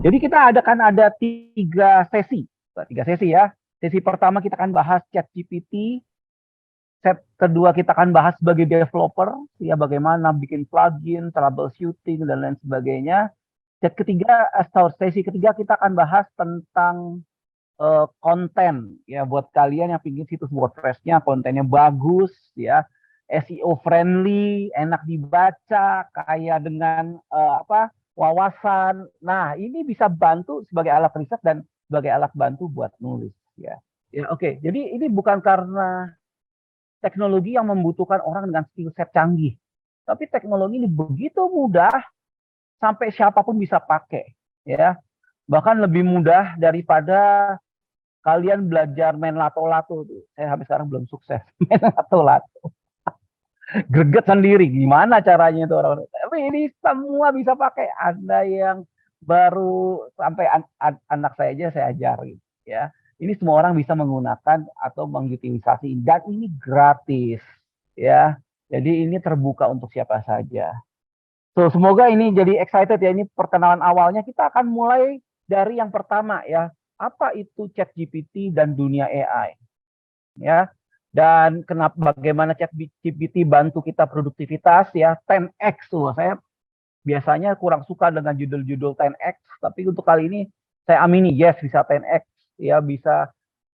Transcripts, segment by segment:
Jadi kita ada tiga sesi, ya. Sesi pertama kita akan bahas ChatGPT. Set kedua kita akan bahas sebagai developer, ya bagaimana bikin plugin, troubleshooting dan lain sebagainya. Sesi ketiga kita akan bahas tentang konten, ya buat kalian yang ingin situs WordPress-nya kontennya bagus, ya SEO friendly, enak dibaca, kaya dengan wawasan. Nah, ini bisa bantu sebagai alat riset dan sebagai alat bantu buat nulis, ya. Ya, oke. Jadi ini bukan karena teknologi yang membutuhkan orang dengan skill set canggih, tapi teknologi ini begitu mudah sampai siapapun bisa pakai, ya. Bahkan lebih mudah daripada kalian belajar main lato-lato tuh. Saya sampai sekarang belum sukses main lato-lato. Greget sendiri gimana caranya itu orang. Tapi ini semua bisa pakai. Ada yang baru sampai anak saya aja saya ajarin, ya. Ini semua orang bisa menggunakan atau mengutilisasi dan ini gratis, ya. Jadi ini terbuka untuk siapa saja. So, semoga ini jadi excited ya. Ini perkenalan awalnya. Kita akan mulai dari yang pertama, ya. Apa itu ChatGPT dan dunia AI? Ya. Dan bagaimana ChatGPT bantu kita produktivitas, ya. 10x tuh. Saya biasanya kurang suka dengan judul-judul 10x, tapi untuk kali ini saya amini yes bisa 10x, ya, bisa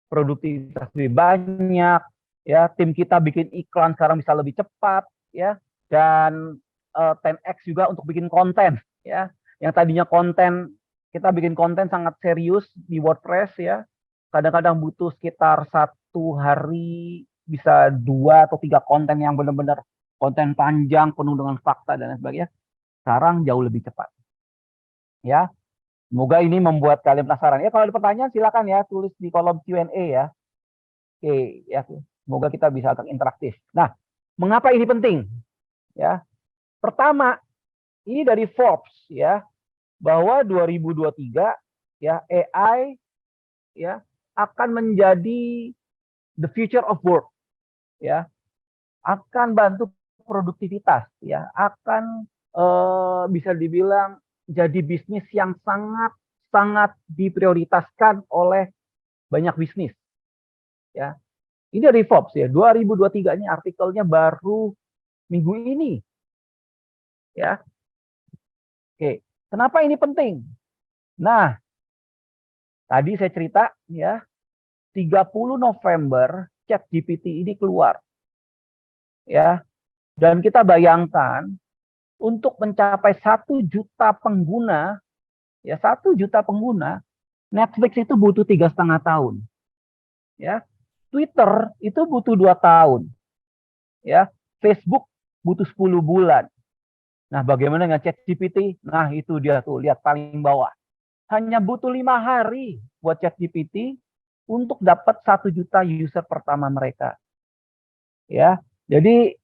produktivitas lebih banyak, ya. Tim kita bikin iklan sekarang bisa lebih cepat, ya. Dan 10x juga untuk bikin konten, ya. Yang tadinya kita bikin konten sangat serius di WordPress, ya. Kadang-kadang butuh sekitar 1 hari bisa 2 atau 3 konten yang benar-benar konten panjang penuh dengan fakta dan lain sebagainya. Sekarang jauh lebih cepat, ya. Semoga ini membuat kalian penasaran. Ya, kalau ada pertanyaan silakan ya tulis di kolom Q&A, ya. Oke, ya. Semoga kita bisa agak interaktif. Nah, mengapa ini penting? Ya. Pertama, ini dari Forbes, ya, bahwa 2023 ya AI, ya, akan menjadi the future of work, ya. Akan bantu produktivitas, ya. Akan bisa dibilang jadi bisnis yang sangat diprioritaskan oleh banyak bisnis, ya. Ini dari Forbes, ya. 2023 ini artikelnya baru minggu ini, ya. Oke, kenapa ini penting? Nah, tadi saya cerita, ya, 30 November ChatGPT ini keluar, ya. Dan kita bayangkan untuk mencapai 1 juta pengguna, ya 1 juta pengguna, Netflix itu butuh 3,5 tahun, ya. Twitter itu butuh 2 tahun, ya. Facebook butuh 10 bulan. Nah, bagaimana dengan ChatGPT? Nah, itu dia tuh, lihat paling bawah. Hanya butuh 5 hari buat ChatGPT untuk dapat 1 juta user pertama mereka, ya. Jadi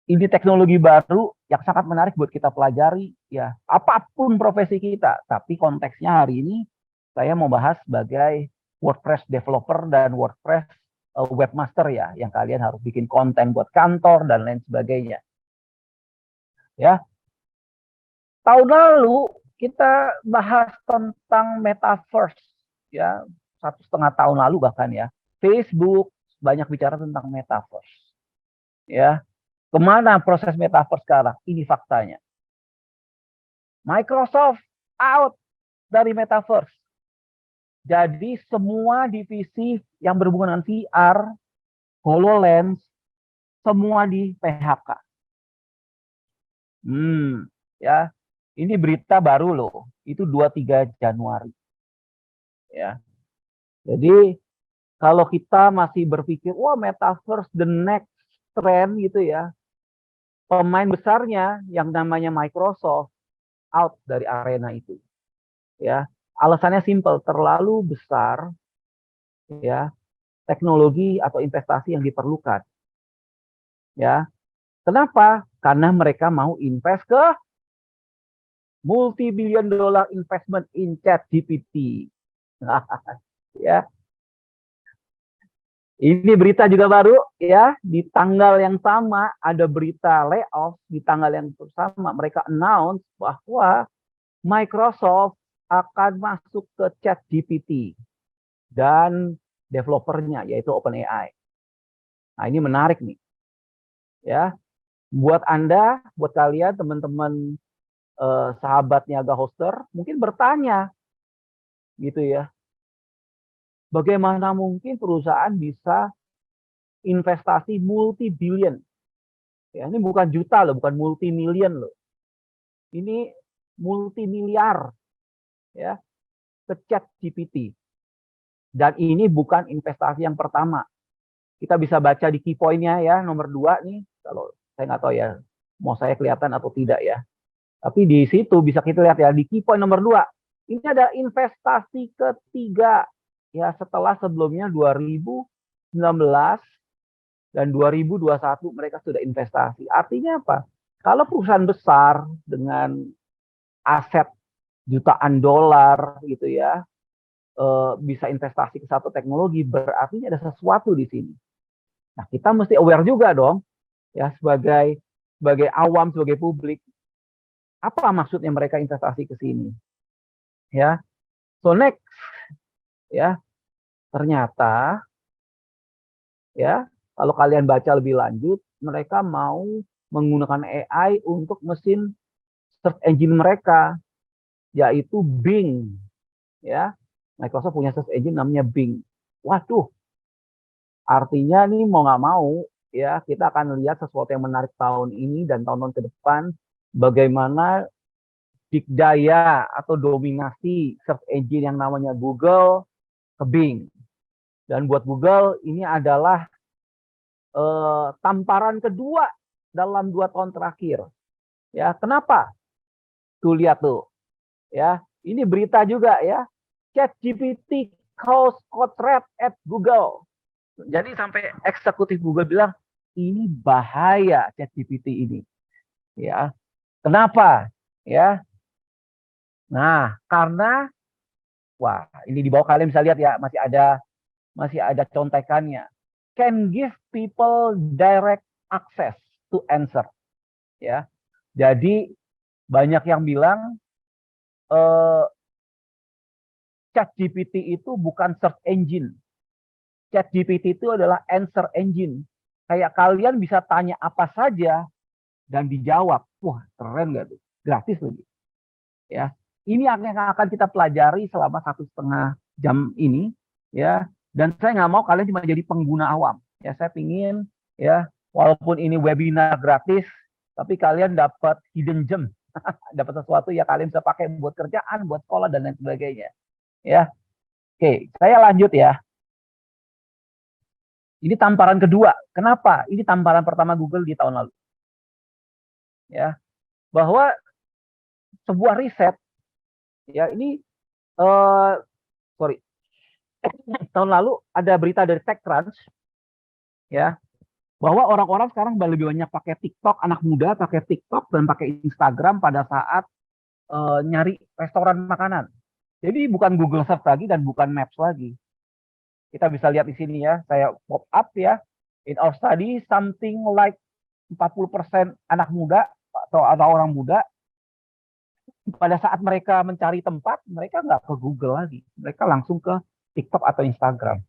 ini teknologi baru yang sangat menarik buat kita pelajari, ya. Apapun profesi kita, tapi konteksnya hari ini saya mau bahas sebagai WordPress developer dan WordPress webmaster, ya, yang kalian harus bikin konten buat kantor dan lain sebagainya, ya. Tahun lalu kita bahas tentang metaverse, ya, 1,5 tahun lalu bahkan, ya. Facebook banyak bicara tentang metaverse, ya. Kemana proses metaverse sekarang? Ini faktanya. Microsoft out dari metaverse. Jadi semua divisi yang berhubungan dengan VR, HoloLens, semua di PHK. Ya. Ini berita baru loh. Itu 23 Januari. Ya. Jadi kalau kita masih berpikir, wah metaverse the next trend gitu, ya. Pemain besarnya yang namanya Microsoft out dari arena itu, ya. Alasannya simpel, terlalu besar, ya, teknologi atau investasi yang diperlukan, ya. Kenapa? Karena mereka mau invest ke multi-billion dollar investment in ChatGPT. Ya. Ini berita juga baru ya, di tanggal yang sama ada berita layoff, di tanggal yang sama mereka announce bahwa Microsoft akan masuk ke ChatGPT dan developernya yaitu OpenAI. Nah, ini menarik nih. Ya, buat Anda, buat kalian teman-teman sahabat Niaga Hoster mungkin bertanya gitu ya. Bagaimana mungkin perusahaan bisa investasi multi-billion? Ya, ini bukan juta loh, bukan multi-million loh. Ini multi-miliar ya ke ChatGPT. Dan ini bukan investasi yang pertama. Kita bisa baca di key point-nya ya, nomor 2 nih. Kalau saya nggak tahu ya, mau saya kelihatan atau tidak ya. Tapi di situ bisa kita lihat ya, di key point nomor 2. Ini ada investasi ketiga. Ya, setelah sebelumnya 2019 dan 2021 mereka sudah investasi. Artinya apa? Kalau perusahaan besar dengan aset jutaan dolar gitu ya, bisa investasi ke satu teknologi, berarti ada sesuatu di sini. Nah, kita mesti aware juga dong, ya sebagai awam, sebagai publik, apa maksudnya mereka investasi ke sini, ya. So next, ya ternyata, ya kalau kalian baca lebih lanjut, mereka mau menggunakan AI untuk mesin search engine mereka, yaitu Bing, ya. Microsoft punya search engine namanya Bing. Waduh, artinya nih mau nggak mau ya kita akan lihat sesuatu yang menarik tahun ini dan tahun-tahun ke depan bagaimana big daya atau dominasi search engine yang namanya Google ke Bing. Dan buat Google ini adalah tamparan kedua dalam 2 tahun terakhir. Ya, kenapa? Tuh lihat tuh. Ya, ini berita juga ya. ChatGPT cause code red at Google. Jadi sampai eksekutif Google bilang ini bahaya ChatGPT ini. Ya. Kenapa? Ya. Nah, karena wah, ini di bawah kalian bisa lihat ya, masih ada contekannya. Can give people direct access to answer. Ya. Jadi banyak yang bilang ChatGPT itu bukan search engine. ChatGPT itu adalah answer engine. Kayak kalian bisa tanya apa saja dan dijawab. Wah, keren nggak tuh? Gratis lagi. Ya, ini yang akan kita pelajari selama 1,5 jam ini. Ya, dan saya nggak mau kalian cuma jadi pengguna awam. Ya, saya pingin ya, walaupun ini webinar gratis, tapi kalian dapat hidden gem, dapat sesuatu ya kalian bisa pakai buat kerjaan, buat sekolah dan lain sebagainya. Ya, oke, saya lanjut ya. Ini tamparan kedua. Kenapa? Ini tamparan pertama Google di tahun lalu. Ya, bahwa sebuah riset, ya ini, sorry, tahun lalu ada berita dari TechCrunch, ya, bahwa orang-orang sekarang lebih banyak pakai TikTok, anak muda pakai TikTok dan pakai Instagram pada saat nyari restoran makanan. Jadi bukan Google Search lagi dan bukan Maps lagi. Kita bisa lihat di sini ya, saya pop up ya. In our study, something like 40% anak muda atau orang muda pada saat mereka mencari tempat, mereka nggak ke Google lagi. Mereka langsung ke TikTok atau Instagram.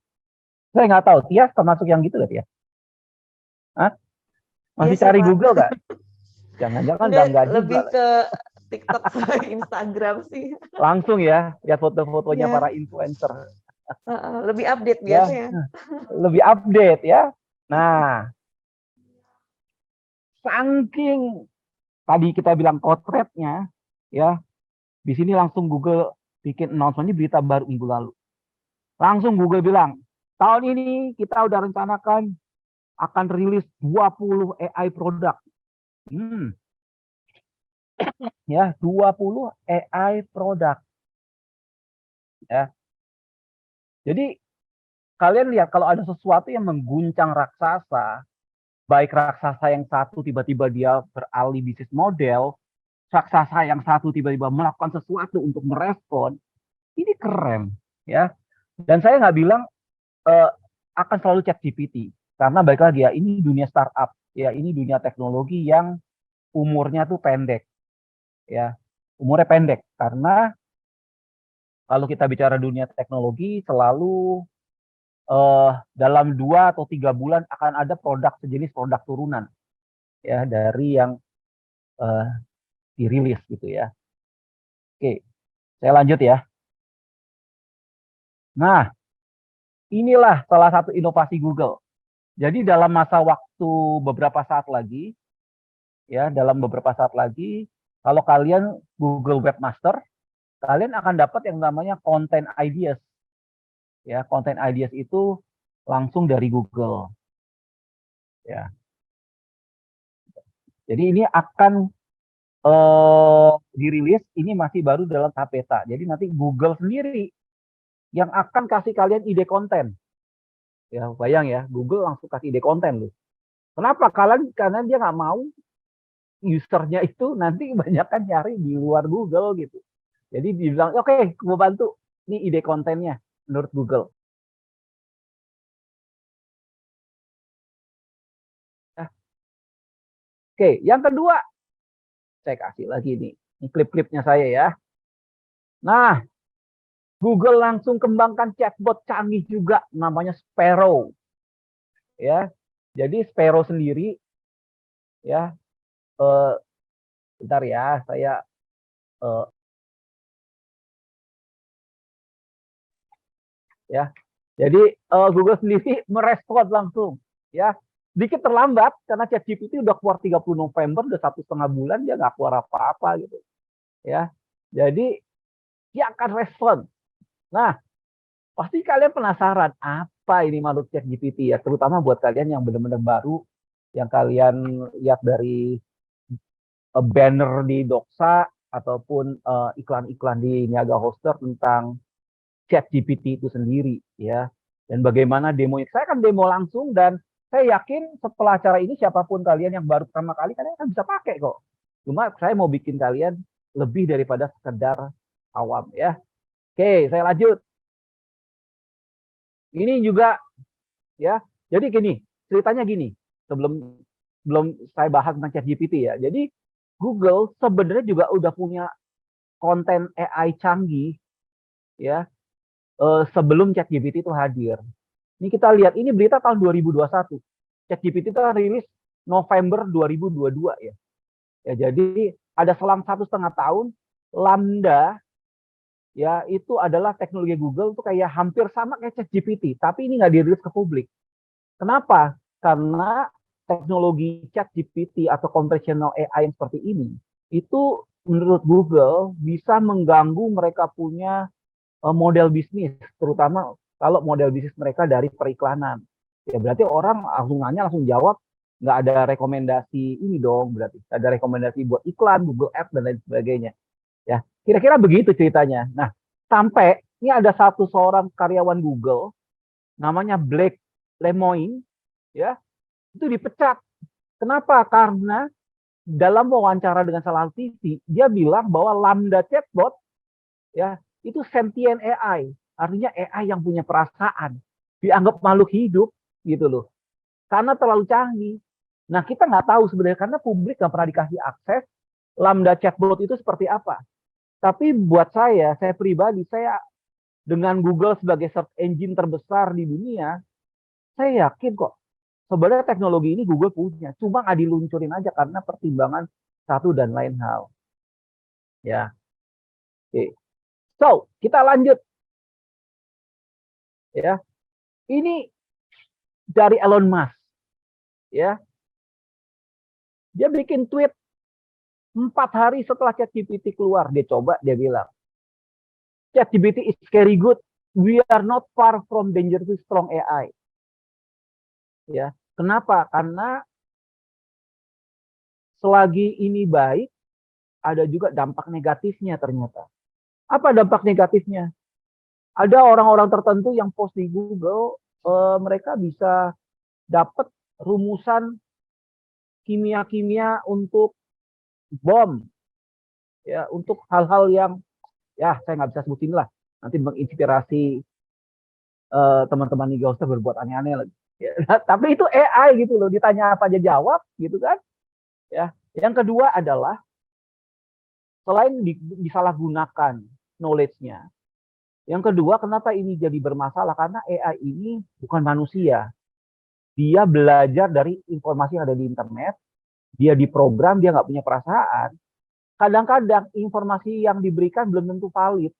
Saya nggak tahu, Tia termasuk yang gitu nggak, Tia? Hah? Masih Iya sih, cari Pak. Google nggak? Jangan-jangan udah nggak juga. Lebih ke TikTok sama Instagram sih. Langsung ya, lihat foto-fotonya Ya, para influencer. lebih update Ya, biasanya. lebih update ya. Nah, saking tadi kita bilang kotretnya, ya, di sini langsung Google bikin announcement, ini berita baru minggu lalu. Langsung Google bilang, tahun ini kita udah rencanakan akan rilis 20 AI produk. Ya, 20 AI produk. Ya. Jadi kalian lihat kalau ada sesuatu yang mengguncang raksasa, baik raksasa yang satu tiba-tiba dia beralih bisnis model, raksasa yang satu tiba-tiba melakukan sesuatu untuk merespon, ini keren, ya. Dan saya nggak bilang akan selalu ChatGPT. Karena balik lagi ya, ini dunia startup, ya ini dunia teknologi yang umurnya tuh pendek, ya umurnya pendek. Karena kalau kita bicara dunia teknologi, selalu dalam 2 atau 3 bulan akan ada produk sejenis produk turunan, ya dari yang dirilis gitu ya. Oke, saya lanjut ya. Nah, inilah salah satu inovasi Google. Jadi dalam masa waktu beberapa saat lagi, ya dalam beberapa saat lagi, kalau kalian Google Webmaster, kalian akan dapat yang namanya Content Ideas. Ya, Content Ideas itu langsung dari Google. Ya, jadi ini akan dirilis, ini masih baru dalam tahap beta. Jadi nanti Google sendiri yang akan kasih kalian ide konten. Ya, bayang ya, Google langsung kasih ide konten loh. Kenapa? Karena dia nggak mau usernya itu nanti kebanyakan nyari di luar Google gitu. Jadi dibilang, oke, mau bantu. Ini ide kontennya menurut Google. Nah, oke, yang kedua, saya kasih lagi nih. Ini klip-klipnya saya ya. Nah, Google langsung kembangkan chatbot canggih juga, namanya Sparrow. Ya, jadi Sparrow sendiri, ya, bentar ya, saya ya. Jadi Google sendiri merespon langsung, ya. Sedikit terlambat karena ChatGPT udah keluar 30 November, udah 1,5 bulan dia nggak keluar apa-apa gitu, ya. Jadi dia akan respon. Nah, pasti kalian penasaran apa ini makhluk ChatGPT ya, terutama buat kalian yang benar-benar baru, yang kalian lihat dari banner di Doxa ataupun iklan-iklan di Niaga Hoster tentang ChatGPT itu sendiri ya. Dan bagaimana demonya. Saya akan demo langsung dan saya yakin setelah acara ini siapapun kalian yang baru pertama kali kalian akan bisa pakai kok. Cuma saya mau bikin kalian lebih daripada sekedar awam ya. Oke, saya lanjut. Ini juga ya. Jadi gini, ceritanya gini. Sebelum belum saya bahas tentang ChatGPT ya. Jadi Google sebenarnya juga udah punya konten AI canggih ya, sebelum ChatGPT itu hadir. Ini kita lihat, ini berita tahun 2021. ChatGPT itu rilis November 2022 ya. Ya, jadi ada selang 1,5 tahun, Lambda ya itu adalah teknologi Google itu kayak hampir sama kayak ChatGPT, tapi ini nggak dirilis ke publik. Kenapa? Karena teknologi ChatGPT atau conversational AI yang seperti ini itu menurut Google bisa mengganggu mereka punya model bisnis, terutama kalau model bisnis mereka dari periklanan. Ya berarti orang langsung nanya, langsung jawab, nggak ada rekomendasi ini dong, berarti ada rekomendasi buat iklan, Google Ads dan lain sebagainya. Ya, kira-kira begitu ceritanya. Nah, sampai ini ada seorang karyawan Google, namanya Blake Lemoine, ya, itu dipecat. Kenapa? Karena dalam wawancara dengan salah satu TV, dia bilang bahwa Lambda chatbot ya itu sentient AI, artinya AI yang punya perasaan, dianggap makhluk hidup gitu loh, karena terlalu canggih. Nah kita nggak tahu sebenarnya karena publik nggak pernah dikasih akses Lambda chatbot itu seperti apa. Tapi buat saya pribadi, saya dengan Google sebagai search engine terbesar di dunia, saya yakin kok sebenarnya teknologi ini Google punya, cuma nggak diluncurin aja karena pertimbangan satu dan lain hal. Ya, oke. So kita lanjut ya. Ini dari Elon Musk ya. Dia bikin tweet 4 hari setelah ChatGPT keluar, dia coba, dia bilang ChatGPT is very good, we are not far from dangerously strong AI. Ya, kenapa? Karena selagi ini baik, ada juga dampak negatifnya ternyata. Apa dampak negatifnya? Ada orang-orang tertentu yang post di Google, mereka bisa dapat rumusan kimia-kimia untuk bom, ya, untuk hal-hal yang ya saya nggak bisa sebutin lah, nanti menginspirasi teman-teman nih gak usah berbuat aneh-aneh lagi. Ya, tapi itu AI gitu loh, ditanya apa aja jawab gitu kan. Ya. Yang kedua adalah selain disalahgunakan knowledge-nya. Yang kedua, kenapa ini jadi bermasalah? Karena AI ini bukan manusia. Dia belajar dari informasi yang ada di internet, dia diprogram, dia nggak punya perasaan. Kadang-kadang informasi yang diberikan belum tentu valid.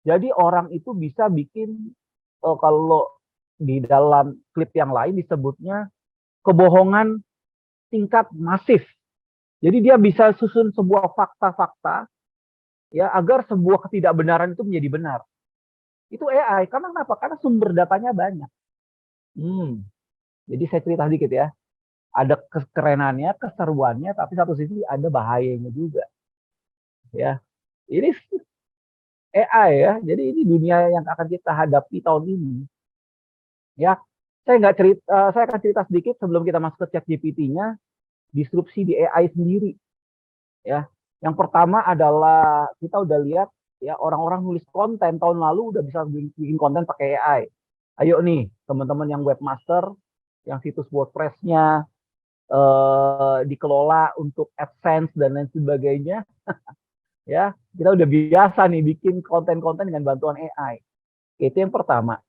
Jadi orang itu bisa bikin, kalau di dalam klip yang lain disebutnya kebohongan tingkat masif. Jadi dia bisa susun sebuah fakta-fakta ya agar sebuah ketidakbenaran itu menjadi benar. Itu AI. Karena kenapa? Karena sumber datanya banyak. Jadi saya cerita sedikit ya. Ada kekerenannya, keseruannya, tapi satu sisi ada bahayanya juga. Ya, ini AI ya. Jadi ini dunia yang akan kita hadapi tahun ini. Ya, saya akan cerita sedikit sebelum kita masuk ke ChatGPT-nya, disrupsi di AI sendiri. Ya, yang pertama adalah kita udah lihat ya orang-orang nulis konten tahun lalu udah bisa bikin konten pakai AI. Ayo nih teman-teman yang webmaster, yang situs WordPress-nya dikelola untuk AdSense dan lain sebagainya, ya kita udah biasa nih bikin konten-konten dengan bantuan AI. Itu yang pertama.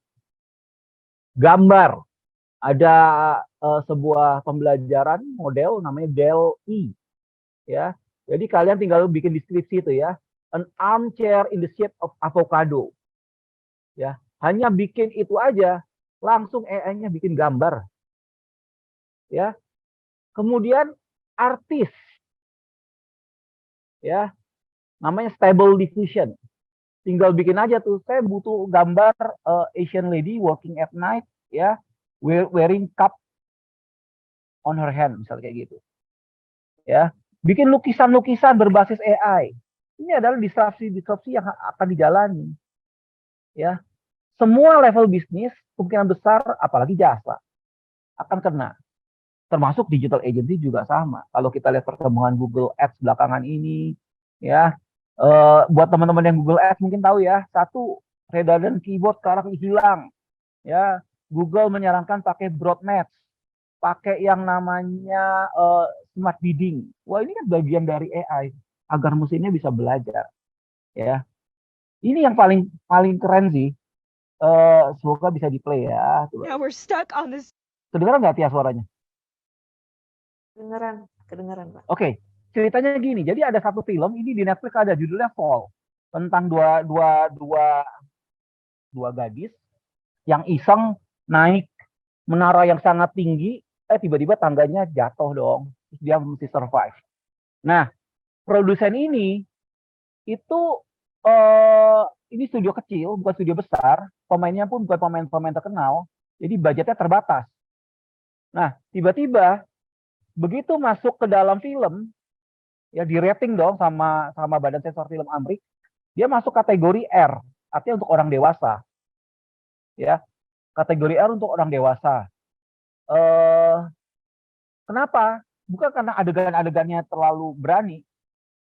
Gambar, ada sebuah pembelajaran model namanya DALL-E, ya. Jadi kalian tinggal bikin deskripsi itu ya, an armchair in the shape of avocado, ya. Hanya bikin itu aja, langsung AI-nya bikin gambar, ya. Kemudian artis, ya, namanya Stable Diffusion. Tinggal bikin aja tuh, saya butuh gambar Asian lady working at night, ya, wearing cup on her hand, misalnya kayak gitu. Ya, bikin lukisan-lukisan berbasis AI. Ini adalah disrupsi-disrupsi yang akan dijalani. Ya, semua level bisnis kemungkinan besar, apalagi jasa, akan kena. Termasuk digital agency juga sama. Kalau kita lihat perkembangan Google Ads belakangan ini, ya, buat teman-teman yang Google Ads mungkin tahu ya, satu redundant keyword sekarang hilang. Ya, Google menyarankan pakai broad match, pakai yang namanya smart bidding. Wah, ini kan bagian dari AI agar mesinnya bisa belajar. Ya, ini yang paling paling keren sih. Semoga bisa di play ya. Now we're stuck on this. Kedengeran nggak Tia suaranya? Kedengeran, Pak. Oke, ceritanya gini. Jadi ada satu film ini di Netflix ada judulnya Fall, tentang dua gadis yang iseng naik menara yang sangat tinggi. Tiba-tiba tangganya jatuh dong. Terus dia mesti survive. Nah, produsen ini itu ini studio kecil, bukan studio besar. Pemainnya pun bukan pemain-pemain terkenal. Jadi budgetnya terbatas. Nah, tiba-tiba begitu masuk ke dalam film, ya di rating dong sama Badan Sensor Film Amrik, dia masuk kategori R, artinya untuk orang dewasa. Ya, kategori R untuk orang dewasa. Kenapa? Bukan karena adegan-adegannya terlalu berani,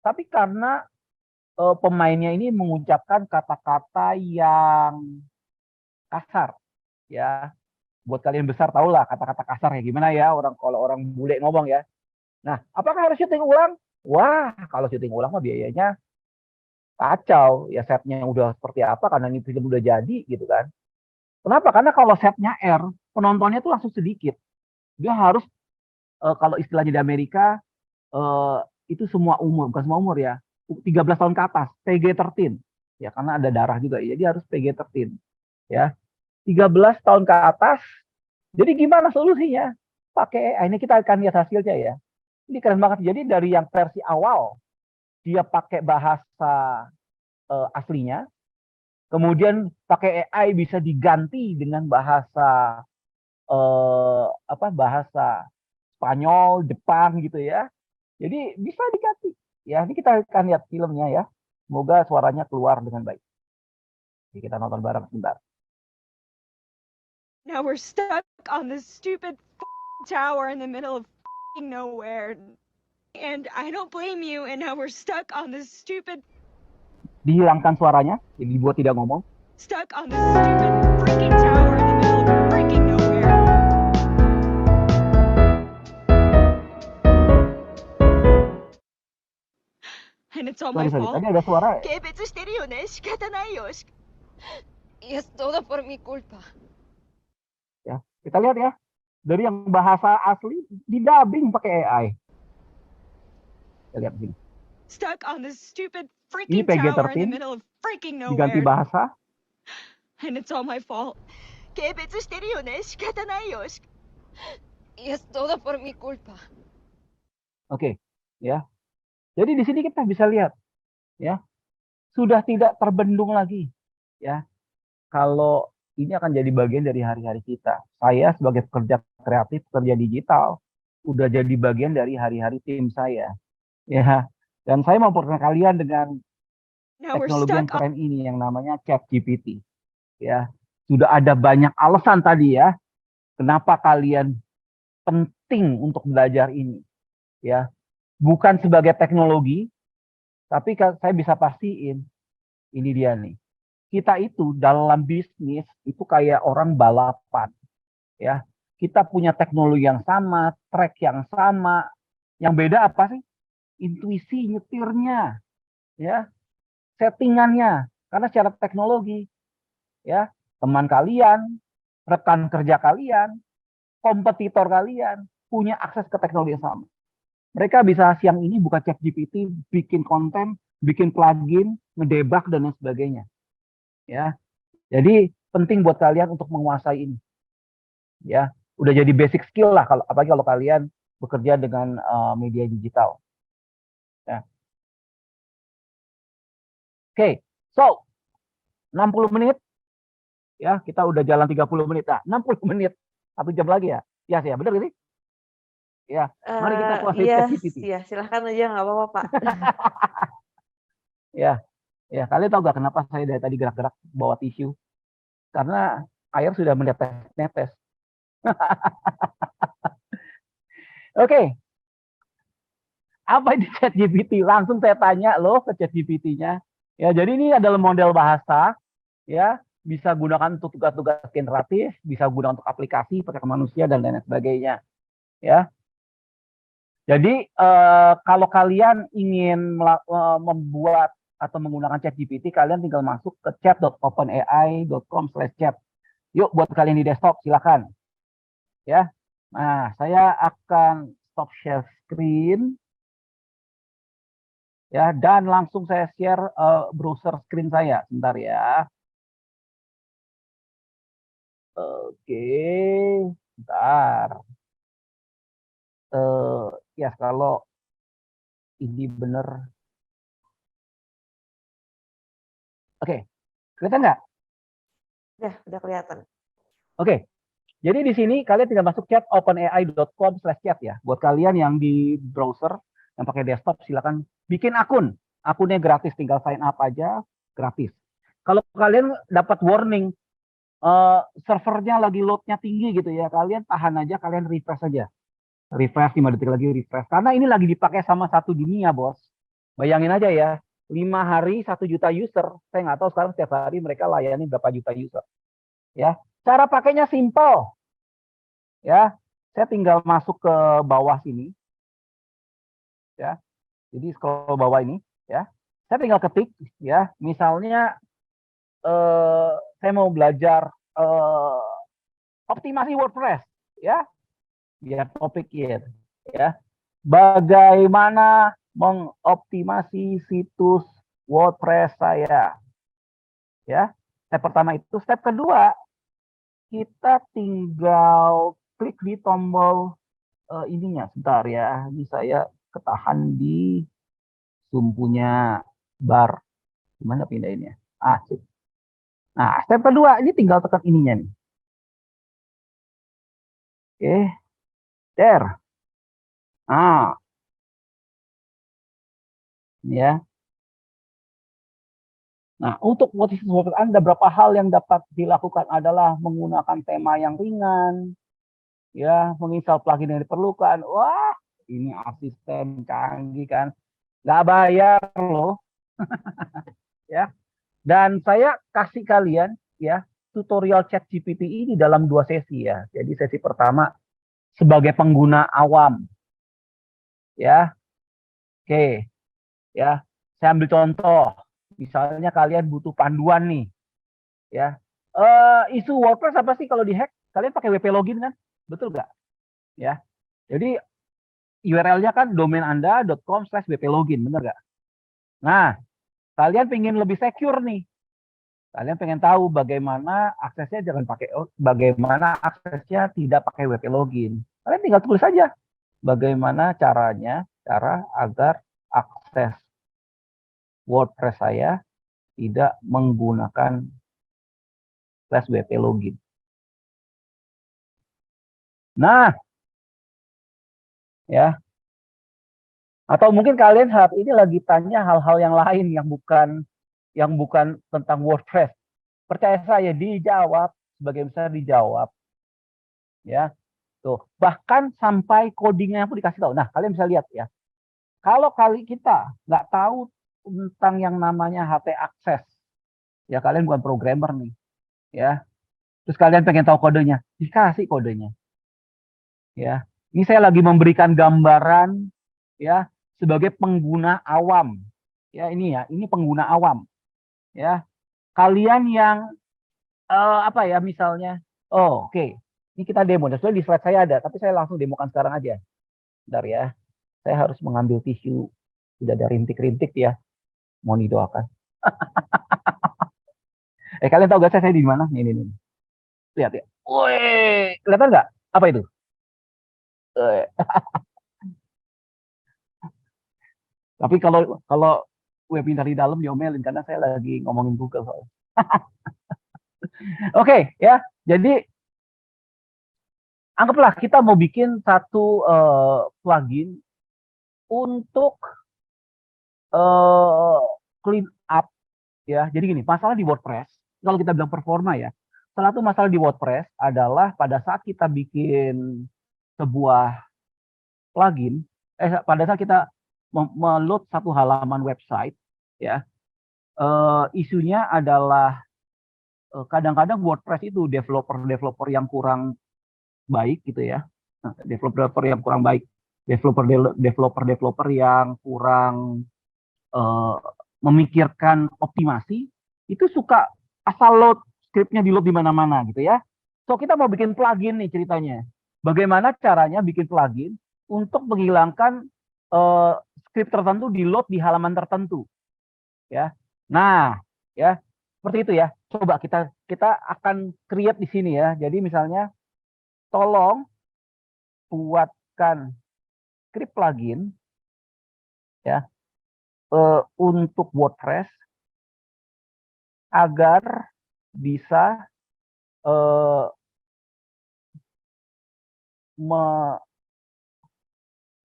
tapi karena pemainnya ini mengucapkan kata-kata yang kasar. Ya, buat kalian besar tahulah kata-kata kasar ya gimana ya kalau orang bule ngomong ya. Nah, apakah harus syuting ulang? Wah, kalau syuting ulang mah biayanya kacau. Ya setnya udah seperti apa karena ini film udah jadi gitu kan. Kenapa? Karena kalau setnya R, penontonnya tuh langsung sedikit. Dia harus kalau istilahnya di Amerika itu semua umur, bukan semua umur ya. 13 tahun ke atas, PG-13. Ya, karena ada darah juga. Jadi harus PG-13. Ya. 13 tahun ke atas. Jadi gimana solusinya? Pakai AI. Ini kita akan lihat hasilnya ya. Ini keren banget. Jadi dari yang versi awal dia pakai bahasa aslinya, kemudian pakai AI bisa diganti dengan bahasa bahasa Spanyol, Jepang gitu ya. Jadi bisa diganti. Ya, ini kita akan lihat filmnya ya. Semoga suaranya keluar dengan baik. Jadi kita nonton bareng sebentar. Now we're stuck on this stupid tower in the middle of nowhere. And I don't blame you, and now we're stuck on this stupid... Dihilangkan suaranya, jadi dibuat tidak ngomong. Stuck on this stupid fucking tower in the middle of freaking nowhere. And it's all my Sorry, fault. tadi ada suara. 軽蔑してるよね。仕方ないよ。Y es todo por mi culpa. Ya, kita lihat ya. Dari yang bahasa asli didubbing pakai AI. Kita lihat sini. Stuck on this stupid Ini freaking tower in the PG-13 middle of freaking diganti nowhere. bahasa. And it's all my fault. 軽蔑してるよね。仕方ないよ。Y es todo por mi culpa. Oke, ya. Jadi di sini kita bisa lihat, ya, sudah tidak terbendung lagi, ya. Kalau ini akan jadi bagian dari hari-hari kita. Saya sebagai pekerja kreatif, pekerja digital, udah jadi bagian dari hari-hari tim saya, ya. Dan saya memperkenalkan kalian dengan Now we're teknologi yang stuck on keren ini yang namanya ChatGPT, ya. Sudah ada banyak alasan tadi ya, kenapa kalian penting untuk belajar ini, ya. Bukan sebagai teknologi, tapi saya bisa pastiin, ini dia nih. Kita itu dalam bisnis itu kayak orang balapan, ya. Kita punya teknologi yang sama, track yang sama. Yang beda apa sih? Intuisi nyetirnya, ya, settingannya. Karena secara teknologi, ya, teman kalian, rekan kerja kalian, kompetitor kalian punya akses ke teknologi yang sama. Mereka bisa siang ini buka ChatGPT, bikin konten, bikin plugin, ngedebug dan lain sebagainya. Ya. Jadi penting buat kalian untuk menguasai ini. Ya, udah jadi basic skill lah kalau apalagi kalau kalian bekerja dengan media digital. Ya. Oke, so 60 menit. Ya, kita udah jalan 30 menit. Nah, 60 menit. 1 jam lagi ya. Ya, sih, ya, benar ini? Ya, mari kita kuasai Iya, ChatGPT. iya, silahkan aja nggak apa-apa Pak. Ya, ya, kalian tahu gak kenapa saya dari tadi gerak-gerak bawa tisu? Karena air sudah menetes-netes. Oke. Apa ini ChatGPT? Langsung saya tanya loh ke ChatGPT-nya. Ya, jadi ini adalah model bahasa, ya, bisa gunakan untuk tugas-tugas generatif, bisa gunakan untuk aplikasi pakai ke manusia dan lain sebagainya. Ya. Jadi kalau kalian ingin membuat atau menggunakan ChatGPT, kalian tinggal masuk ke chat.openai.com/chat. Yuk, buat kalian di desktop, silakan. Ya. Nah, saya akan stop share screen. Ya, dan langsung saya share browser screen saya. Sebentar ya. Oke, bentar. Ya, kalau ini benar. Oke, kelihatan nggak? Udah kelihatan. Oke, jadi di sini kalian tinggal masuk chat openai.com/chat ya. Buat kalian yang di browser, yang pakai desktop, silakan bikin akun. Akunnya gratis, tinggal sign up aja, gratis. Kalau kalian dapat warning, servernya lagi loadnya tinggi gitu ya, kalian tahan aja, kalian refresh aja. Refresh 5 detik lagi refresh. Karena ini lagi dipakai sama satu dunia, bos. Bayangin aja ya, 5 hari 1 juta user. Saya nggak tahu sekarang setiap hari mereka layani berapa juta user. Ya, cara pakainya simple. Ya, saya tinggal masuk ke bawah sini. Ya, jadi scroll bawah ini. Ya, saya tinggal ketik. Ya, misalnya saya mau belajar optimasi WordPress. Ya, biar topik ya. Bagaimana mengoptimasi situs WordPress saya. Ya, step pertama itu. Step kedua, kita tinggal klik di tombol ininya. Sebentar ya, ini saya ketahan di sumpunya bar. Gimana pindahinnya? Sip. Nah, step kedua, ini tinggal tekan ininya nih. Oke. There. Nah. Ini ya. Nah, untuk motivasi Anda, berapa hal yang dapat dilakukan adalah menggunakan tema yang ringan, ya, menginstal plugin yang diperlukan. Wah, ini asisten canggih kan, nggak bayar loh. Ya, dan saya kasih kalian ya tutorial ChatGPT ini dalam 2 sesi ya. Jadi sesi pertama sebagai pengguna awam. Ya. Oke. Ya. Saya ambil contoh. Misalnya kalian butuh panduan nih. Ya. Isu WordPress apa sih kalau dihack? Kalian pakai WP login kan? Betul nggak? Ya. Jadi URL-nya kan domain anda.com/WP login, bener nggak? Nah, kalian pengen lebih secure nih. Kalian pengen tahu bagaimana aksesnya bagaimana aksesnya tidak pakai WP login. Kalian tinggal tulis saja bagaimana cara agar akses WordPress saya tidak menggunakan /WP login. Nah, ya. Atau mungkin kalian saat ini lagi tanya hal-hal yang lain yang bukan tentang WordPress. Percaya saya dijawab, sebagian besar dijawab. Ya. Tuh, bahkan sampai codingnya pun dikasih tahu. Nah, kalian bisa lihat ya. Kalau kita nggak tahu tentang yang namanya HT access, ya kalian bukan programmer nih, ya. Terus kalian pengen tahu kodenya, dikasih kodenya. Ya, ini saya lagi memberikan gambaran ya sebagai pengguna awam. Ya, ini pengguna awam. Ya, kalian yang apa ya misalnya, oh oke. Ini kita demo. Dan sebenarnya di slide saya ada, tapi saya langsung demokan sekarang aja. Bentar ya. Saya harus mengambil tisu. Sudah ada rintik-rintik ya. Mohon didoakan. Kalian tahu gak saya di mana? Ini. Lihat ya. Woi, kelihatan nggak? Apa itu? Tapi kalau webinar di dalam diomelin karena saya lagi ngomongin Google soalnya. Oke, ya. Jadi anggaplah kita mau bikin satu plugin untuk clean up ya. Jadi gini, masalah di WordPress, kalau kita bilang performa ya, salah satu masalah di WordPress adalah pada saat kita bikin sebuah plugin, pada saat kita meload satu halaman website, ya, isunya adalah kadang-kadang WordPress itu developer yang kurang baik gitu ya, developer yang kurang baik, developer yang kurang memikirkan optimasi, itu suka asal load scriptnya di load di mana-mana gitu ya. So kita mau bikin plugin nih ceritanya. Bagaimana caranya bikin plugin untuk menghilangkan script tertentu di load di halaman tertentu, ya. Nah, ya seperti itu ya. Coba kita akan create di sini ya. Jadi misalnya, tolong buatkan script plugin ya untuk WordPress agar bisa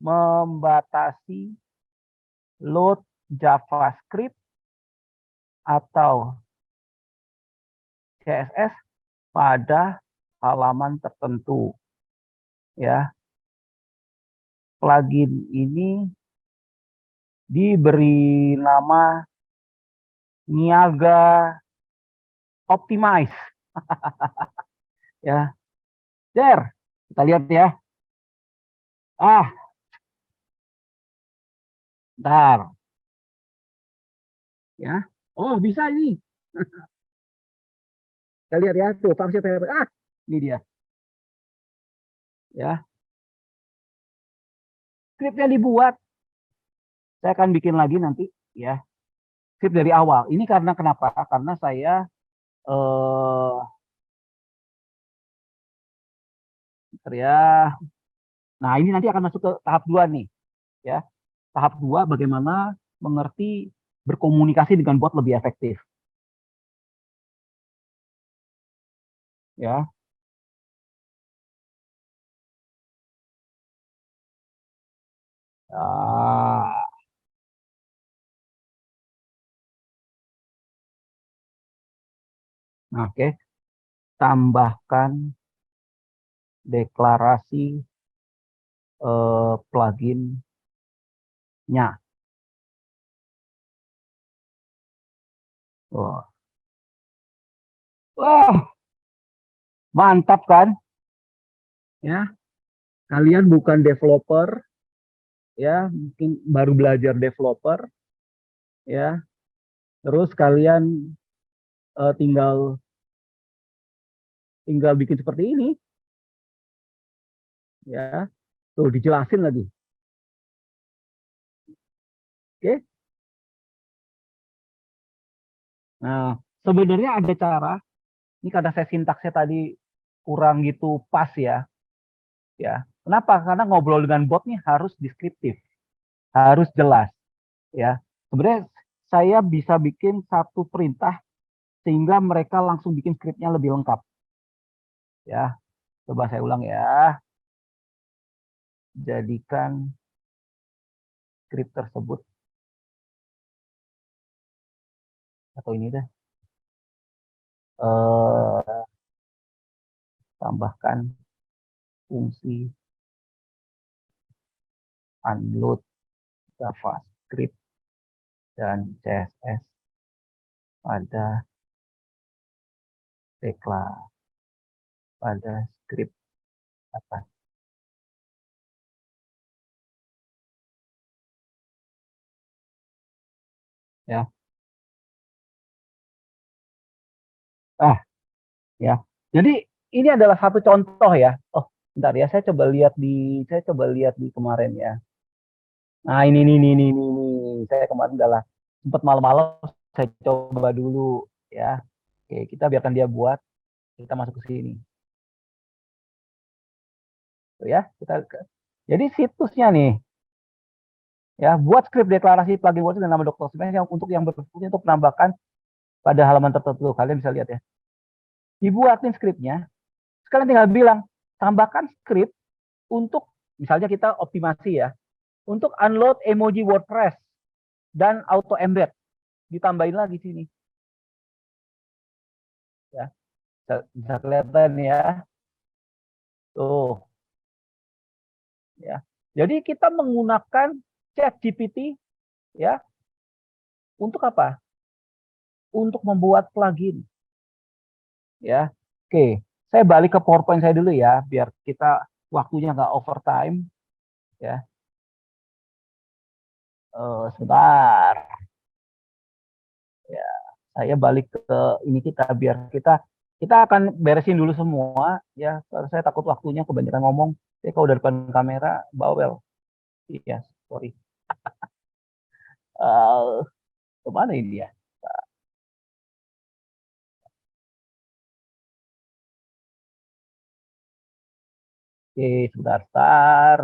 membatasi load JavaScript atau CSS pada halaman tertentu. Ya, plugin ini diberi nama Niaga Optimize. Ya, there, kita lihat ya. Bentar. Ya, oh bisa ini. Kita lihat ya, tuh function ini dia. Ya, skripnya dibuat. Saya akan bikin lagi nanti ya. Skrip dari awal. Ini karena kenapa? Karena saya nah ini nanti akan masuk ke tahap 2 nih. Ya. Tahap 2 bagaimana mengerti berkomunikasi dengan bot lebih efektif. Ya. Oke. Tambahkan deklarasi pluginnya. Wah. Mantap kan? Ya, kalian bukan developer, ya, mungkin baru belajar developer, ya. Terus kalian tinggal bikin seperti ini, ya. Tuh dijelasin lagi. Oke. Nah, sebenarnya ada cara. Ini karena saya sintaksnya tadi kurang gitu pas ya. Ya. Kenapa? Karena ngobrol dengan bot nih harus deskriptif, harus jelas, ya. Sebenarnya saya bisa bikin satu perintah sehingga mereka langsung bikin skripnya lebih lengkap. Ya, coba saya ulang ya. Jadikan skrip tersebut atau ini deh. Tambahkan fungsi unload JavaScript dan CSS pada pada script atas. Ya. Ya. Jadi ini adalah satu contoh ya. Oh, bentar ya, saya coba lihat di kemarin ya. Nah, ini. Saya kemarin adalah sempat malam-malam saya coba dulu ya. Oke, kita biarkan dia buat, kita masuk ke sini. Tuh ya, jadi situsnya nih ya, buat skrip deklarasi plugin WordPress dan nama dokumen yang berfungsi untuk menambahkan pada halaman tertentu. Kalian bisa lihat ya. Dibuatin skripnya, sekalian tinggal bilang tambahkan skrip untuk misalnya kita optimasi ya, untuk unload emoji WordPress dan auto embed, ditambahin lagi sini ya, bisa kelihatan ya tuh ya. Jadi kita menggunakan ChatGPT ya untuk apa? Untuk membuat plugin ya. Oke, saya balik ke PowerPoint saya dulu ya, biar kita waktunya nggak overtime ya. Sebentar ya, saya balik ke ini kita, biar kita akan beresin dulu semua ya. Saya takut waktunya kebanyakan ngomong. Saya kalau udah depan kamera bawel. Iya, sorry. Kemana ini ya? Oke, sebentar.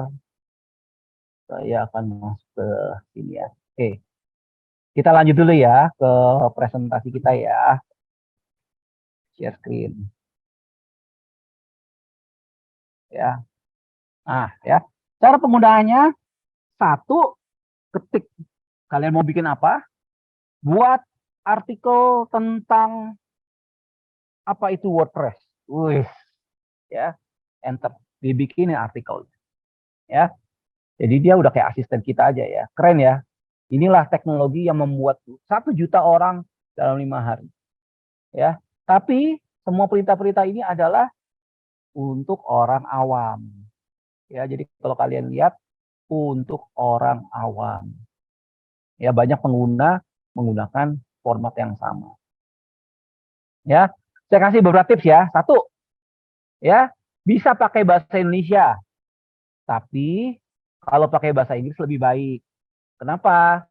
Saya akan masuk ke sini ya. Oke, kita lanjut dulu ya ke presentasi kita ya. Share screen ya. Nah ya, cara penggunaannya satu, ketik kalian mau bikin apa, buat artikel tentang apa itu WordPress. Wih, ya, enter, dibikinin artikel ya. Jadi dia udah kayak asisten kita aja ya, keren ya. Inilah teknologi yang membuat 1 juta orang dalam 5 hari ya. Tapi semua perintah-perintah ini adalah untuk orang awam ya. Jadi kalau kalian lihat, untuk orang awam ya, banyak pengguna menggunakan format yang sama ya. Saya kasih beberapa tips ya. Satu ya, bisa pakai bahasa Indonesia, tapi kalau pakai bahasa Inggris lebih baik. Kenapa?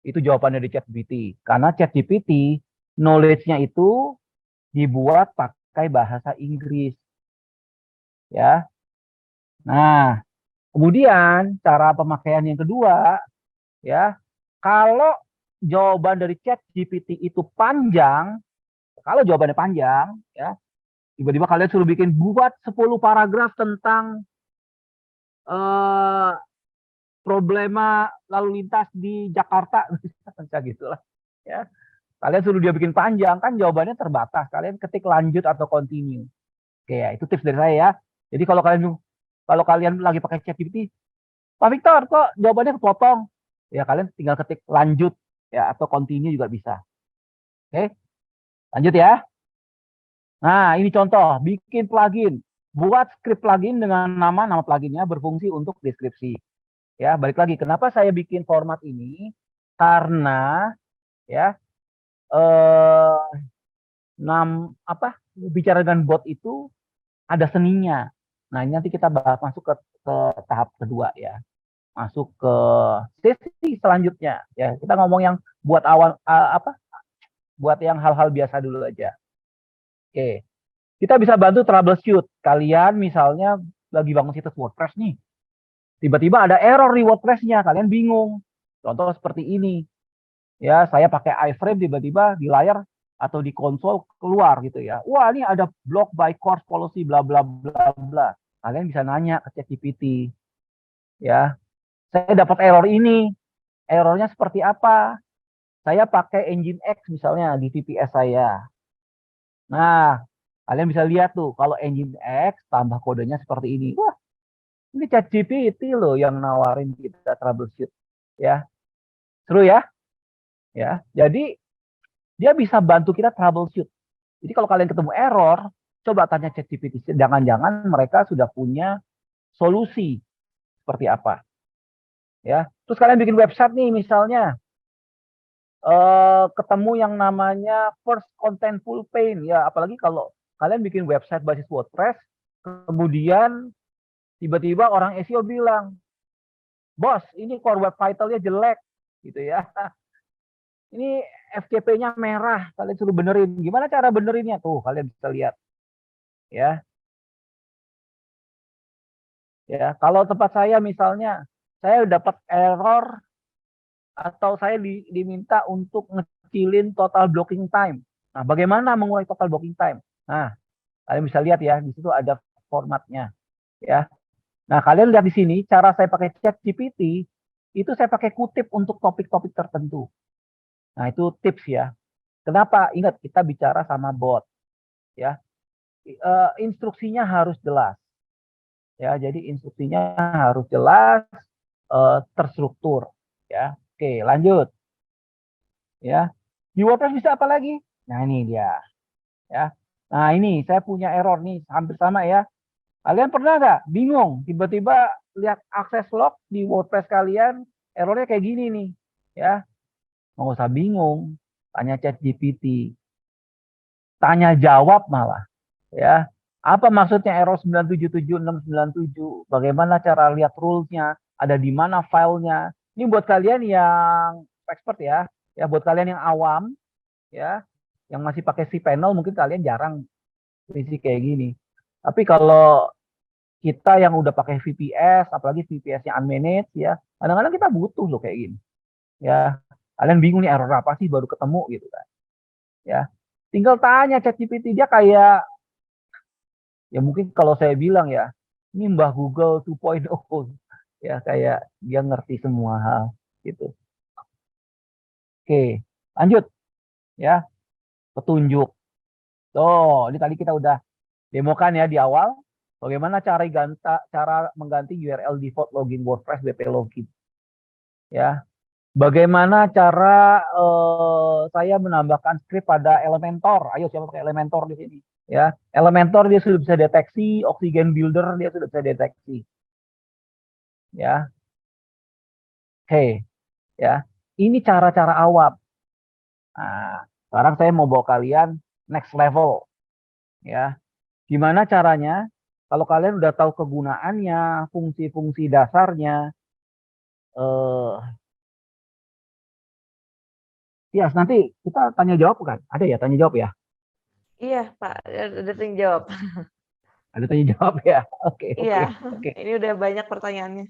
Itu jawabannya di ChatGPT. Karena ChatGPT knowledge-nya itu dibuat pakai bahasa Inggris ya. Nah, kemudian cara pemakaian yang kedua ya, kalau jawaban dari ChatGPT itu panjang, kalau jawabannya panjang ya, tiba-tiba kalian suruh bikin buat 10 paragraf tentang problema lalu lintas di Jakarta, kayak gitulah ya. Kalian suruh dia bikin panjang, kan jawabannya terbatas. Kalian ketik lanjut atau continue. Oke ya, itu tips dari saya ya. Jadi kalau kalian lagi pakai ChatGPT, Pak Victor kok jawabannya kepotong, ya kalian tinggal ketik lanjut ya atau continue juga bisa. Oke, lanjut ya. Nah, ini contoh, bikin plugin. Buat script plugin dengan nama pluginnya berfungsi untuk deskripsi. Ya, balik lagi. Kenapa saya bikin format ini? Karena ya eh bicara dengan bot itu ada seninya. Nah, ini nanti kita bahas masuk ke tahap kedua ya. Masuk ke sesi selanjutnya ya. Kita ngomong yang buat awal buat yang hal-hal biasa dulu aja. Oke. Kita bisa bantu troubleshoot. Kalian misalnya lagi bangun situs WordPress nih. Tiba-tiba ada error di WordPress-nya, kalian bingung. Contoh seperti ini. Ya, saya pakai iframe tiba-tiba di layar atau di konsol keluar gitu ya. Wah, ini ada block by course policy bla bla bla bla. Kalian bisa nanya ke ChatGPT. Ya. Saya dapat error ini. Errornya seperti apa? Saya pakai Engine X misalnya di VPS saya. Nah, kalian bisa lihat tuh kalau Engine X tambah kodenya seperti ini. Wah, ini ChatGPT loh yang nawarin kita troubleshoot. Ya, seru ya. Ya, jadi dia bisa bantu kita troubleshoot. Jadi kalau kalian ketemu error, coba tanya ChatGPT. Jangan-jangan mereka sudah punya solusi seperti apa. Ya, terus kalian bikin website nih misalnya, ketemu yang namanya first contentful paint ya, apalagi kalau kalian bikin website basis WordPress, kemudian tiba-tiba orang SEO bilang, bos ini core web vitalnya jelek gitu ya, ini FTP-nya merah, kalian suruh benerin. Gimana cara benerinnya? Tuh, kalian bisa lihat. Ya. Ya, kalau tempat saya misalnya, saya dapat error atau saya diminta untuk ngecilin total blocking time. Nah, bagaimana mengurangi total blocking time? Nah, kalian bisa lihat ya, di situ ada formatnya. Ya. Nah, kalian lihat di sini, cara saya pakai ChatGPT, itu saya pakai kutip untuk topik-topik tertentu. Nah, itu tips ya. Kenapa? Ingat, kita bicara sama bot. Ya, instruksinya harus jelas. Ya, jadi instruksinya harus jelas, terstruktur. Ya, oke, lanjut. Ya, di WordPress bisa apa lagi? Nah, ini dia. Ya, nah ini saya punya error nih, hampir sama ya. Kalian pernah nggak bingung tiba-tiba lihat akses log di WordPress kalian, errornya kayak gini nih, ya? Nggak usah bingung, tanya ChatGPT, tanya jawab malah. Ya, apa maksudnya error 977697? Bagaimana cara lihat rules-nya? Ada di mana filenya? Ini buat kalian yang expert ya. Ya, buat kalian yang awam ya, yang masih pakai cPanel mungkin kalian jarang prinsip kayak gini. Tapi kalau kita yang udah pakai VPS, apalagi VPS-nya unmanaged ya, kadang-kadang kita butuh loh kayak gini. Ya, kalian bingung nih error apa sih baru ketemu gitu kan. Ya, tinggal tanya ChatGPT, dia kayak ya mungkin kalau saya bilang ya, ini Mbah Google 2.0 ya, kayak dia ngerti semua hal gitu. Oke, lanjut ya, petunjuk. Tuh, ini tadi kita udah demokan ya di awal bagaimana cara mengganti URL default login WordPress WP login. Ya. Bagaimana cara saya menambahkan script pada Elementor? Ayo siapa pakai Elementor di sini? Ya, Elementor dia sudah bisa deteksi, Oxygen Builder dia sudah bisa deteksi. Ya, oke, ya. Ini cara-cara awam. Nah, sekarang saya mau bawa kalian next level. Ya, gimana caranya? Kalau kalian udah tahu kegunaannya, fungsi-fungsi dasarnya, ya nanti kita tanya jawab kan? Ada ya tanya jawab ya? Iya, Pak, ada tanya jawab. Ada tanya jawab ya? Oke, Iya, oke. ini udah banyak pertanyaannya.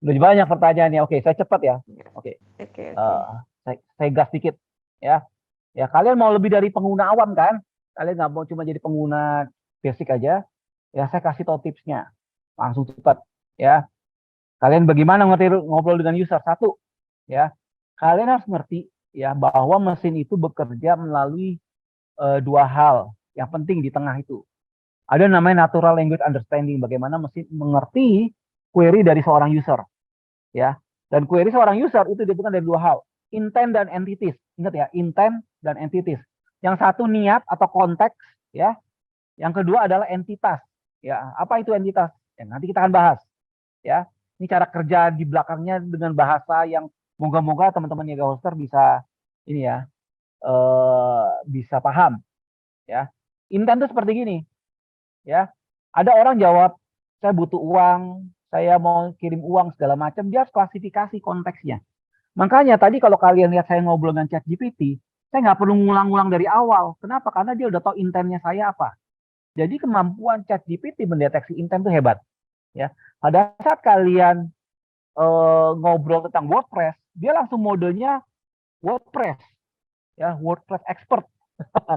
Udah banyak pertanyaannya. Oke, saya cepat ya. Oke, Oke. saya gas dikit ya. Ya, kalian mau lebih dari pengguna awam kan? Kalian nggak mau cuma jadi pengguna basic aja. Ya, saya kasih tahu tipsnya. Langsung cepat ya. Kalian bagaimana ngobrol dengan user? Satu, ya. Kalian harus ngerti ya bahwa mesin itu bekerja melalui dua hal yang penting di tengah itu. Ada namanya natural language understanding, bagaimana mesin mengerti query dari seorang user. Ya. Dan query seorang user itu digabungkan dari dua hal, intent dan entities. Ingat ya, intent dan entities. Yang satu niat atau konteks, ya. Yang kedua adalah entitas. Ya, apa itu entitas? Ya, nanti kita akan bahas. Ya, ini cara kerja di belakangnya dengan bahasa yang moga-moga teman-teman Yoga Hoster bisa ini ya, bisa paham. Ya, intent itu seperti gini. Ya, ada orang jawab, saya butuh uang, saya mau kirim uang segala macam, dia harus klasifikasi konteksnya. Makanya tadi kalau kalian lihat saya ngobrol dengan ChatGPT, saya nggak perlu ngulang-ngulang dari awal. Kenapa? Karena dia udah tahu intentnya saya apa. Jadi kemampuan ChatGPT mendeteksi intent itu hebat. Ya, pada saat kalian ngobrol tentang WordPress, dia langsung modenya WordPress, ya WordPress expert,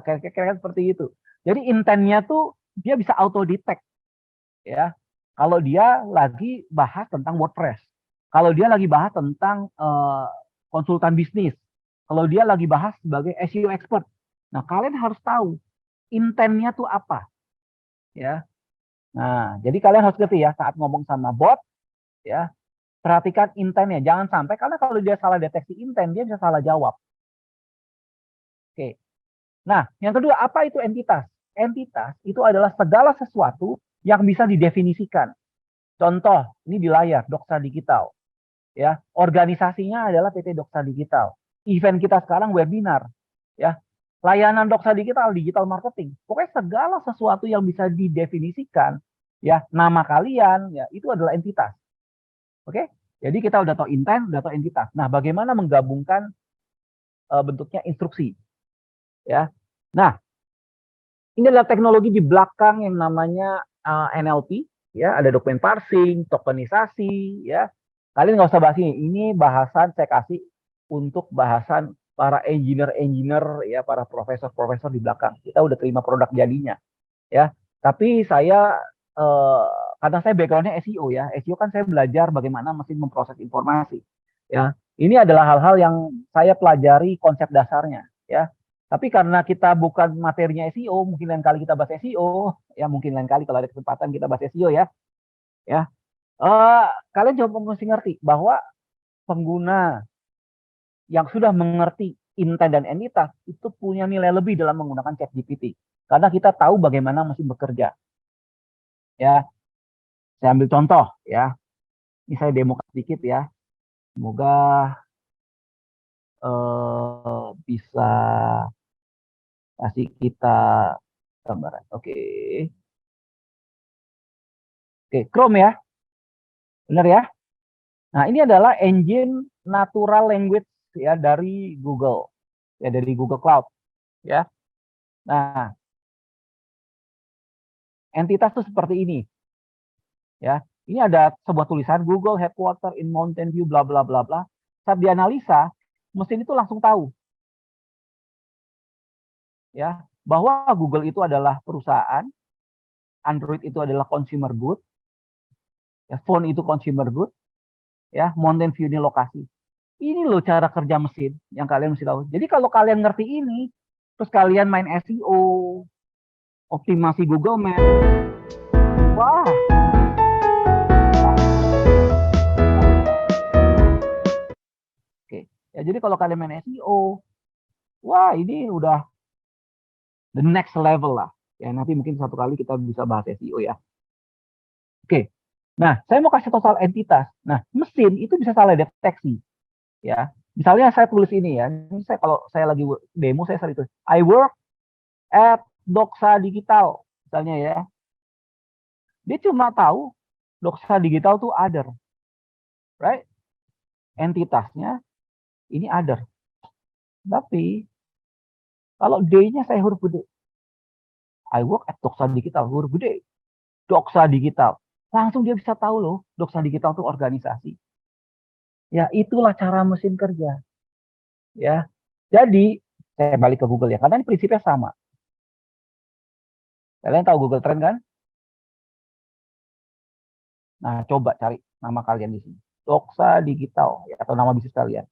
kayak seperti itu. Jadi intentnya tuh dia bisa auto detect, ya. Kalau dia lagi bahas tentang WordPress, kalau dia lagi bahas tentang konsultan bisnis, kalau dia lagi bahas sebagai SEO expert. Nah, kalian harus tahu intentnya tuh apa, ya. Nah, jadi kalian harus ngerti ya saat ngomong sama bot, ya, perhatikan intentnya. Jangan sampai, karena kalau dia salah deteksi intent, dia bisa salah jawab. Oke. Nah, yang kedua, apa itu entitas? Entitas itu adalah segala sesuatu yang bisa didefinisikan. Contoh, ini di layar, Doxa Digital. Ya, organisasinya adalah PT Doxa Digital. Event kita sekarang webinar. Ya, layanan Doxa Digital, digital marketing. Pokoknya segala sesuatu yang bisa didefinisikan, ya, nama kalian, ya, itu adalah entitas. Oke? Jadi kita udah tahu intent, udah tahu entitas. Nah, bagaimana menggabungkan bentuknya instruksi? Ya. Nah, ini adalah teknologi di belakang yang namanya NLP, ya, ada dokumen parsing, tokenisasi, ya. Kalian nggak usah bahas ini. Ini bahasan saya kasih untuk bahasan para engineer, ya, para profesor di belakang. Kita udah terima produk jadinya, ya. Tapi saya karena saya backgroundnya SEO, ya. SEO kan saya belajar bagaimana mesin memproses informasi, ya. Ini adalah hal-hal yang saya pelajari konsep dasarnya, ya. Tapi karena kita bukan materinya SEO, mungkin lain kali kita bahas SEO, ya mungkin lain kali kalau ada kesempatan kita bahas SEO, ya. Ya, kalian coba mesti ngerti bahwa pengguna yang sudah mengerti intent dan entitas itu punya nilai lebih dalam menggunakan ChatGPT, karena kita tahu bagaimana mesin bekerja. Ya, saya ambil contoh, ya. Ini saya demo sedikit, ya. Semoga bisa kasih kita gambaran. Oke, Chrome, ya, benar, ya. Nah, ini adalah engine natural language, ya, dari Google, ya, dari Google Cloud, ya. Nah, entitas itu seperti ini, ya. Ini ada sebuah tulisan Google Headquarter in Mountain View, bla bla bla bla. Saat dianalisa, mesin itu langsung tahu, ya, bahwa Google itu adalah perusahaan, Android itu adalah consumer good, ya, phone itu consumer good, ya, Mountain View ini lokasi. Ini loh cara kerja mesin yang kalian mesti tahu. Jadi kalau kalian ngerti ini, terus kalian main SEO, optimasi Google Maps, wah. Oke, ya, jadi kalau kalian main SEO, wah, ini udah the next level lah. Ya, nanti mungkin satu kali kita bisa bahas SEO, ya. Oke. Nah, saya mau kasih tahu soal entitas. Nah, mesin itu bisa salah deteksi, ya. Misalnya saya tulis ini, ya. Ini saya, kalau saya lagi demo, saya sering tulis I work at Doxa Digital, misalnya, ya. Dia cuma tahu Doxa Digital tuh other, right? Entitasnya ini other. Tapi kalau D-nya saya huruf gede, I work at Doxa Digital, huruf gede, Doxa Digital. Langsung dia bisa tahu loh, Doxa Digital itu organisasi. Ya, itulah cara mesin kerja. Ya. Jadi, saya balik ke Google, ya, karena ini prinsipnya sama. Kalian tahu Google Trend, kan? Nah, coba cari nama kalian di sini. Doxa Digital, ya, atau nama bisnis kalian.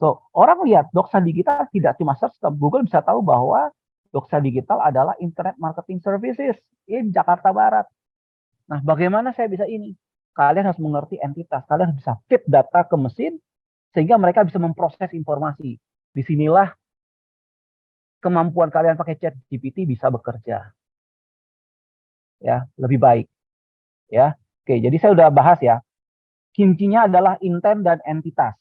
So, orang lihat Doxa Digital tidak cuma search, Google bisa tahu bahwa Doxa Digital adalah Internet Marketing Services in Jakarta Barat. Nah, bagaimana saya bisa ini? Kalian harus mengerti entitas. Kalian harus bisa fit data ke mesin sehingga mereka bisa memproses informasi. Disinilah kemampuan kalian pakai ChatGPT bisa bekerja ya lebih baik ya. Oke, jadi saya udah bahas ya. Kuncinya adalah intent dan entitas.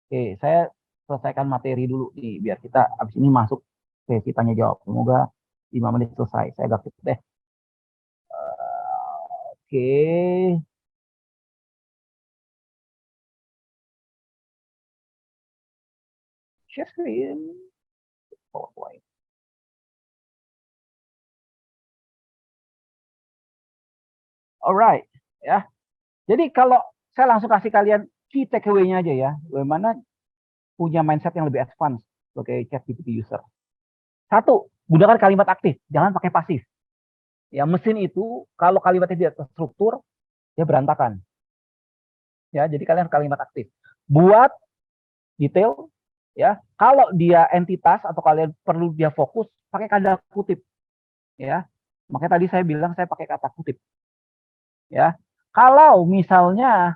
Oke, saya selesaikan materi dulu nih biar kita abis ini masuk sesi tanya jawab. Semoga 5 menit selesai. Saya agak cepet deh. Oke. Share screen. PowerPoint. Alright, ya. Jadi kalau saya langsung kasih kalian key takeaway-nya aja ya, bagaimana punya mindset yang lebih advance sebagai ChatGPT user. Satu, gunakan kalimat aktif, jangan pakai pasif. Ya, mesin itu kalau kalimatnya tidak terstruktur, dia berantakan. Ya, jadi kalian kalimat aktif. Buat detail, ya. Kalau dia entitas atau kalian perlu dia fokus, pakai kata kutip. Ya, makanya tadi saya bilang saya pakai kata kutip. Ya, kalau misalnya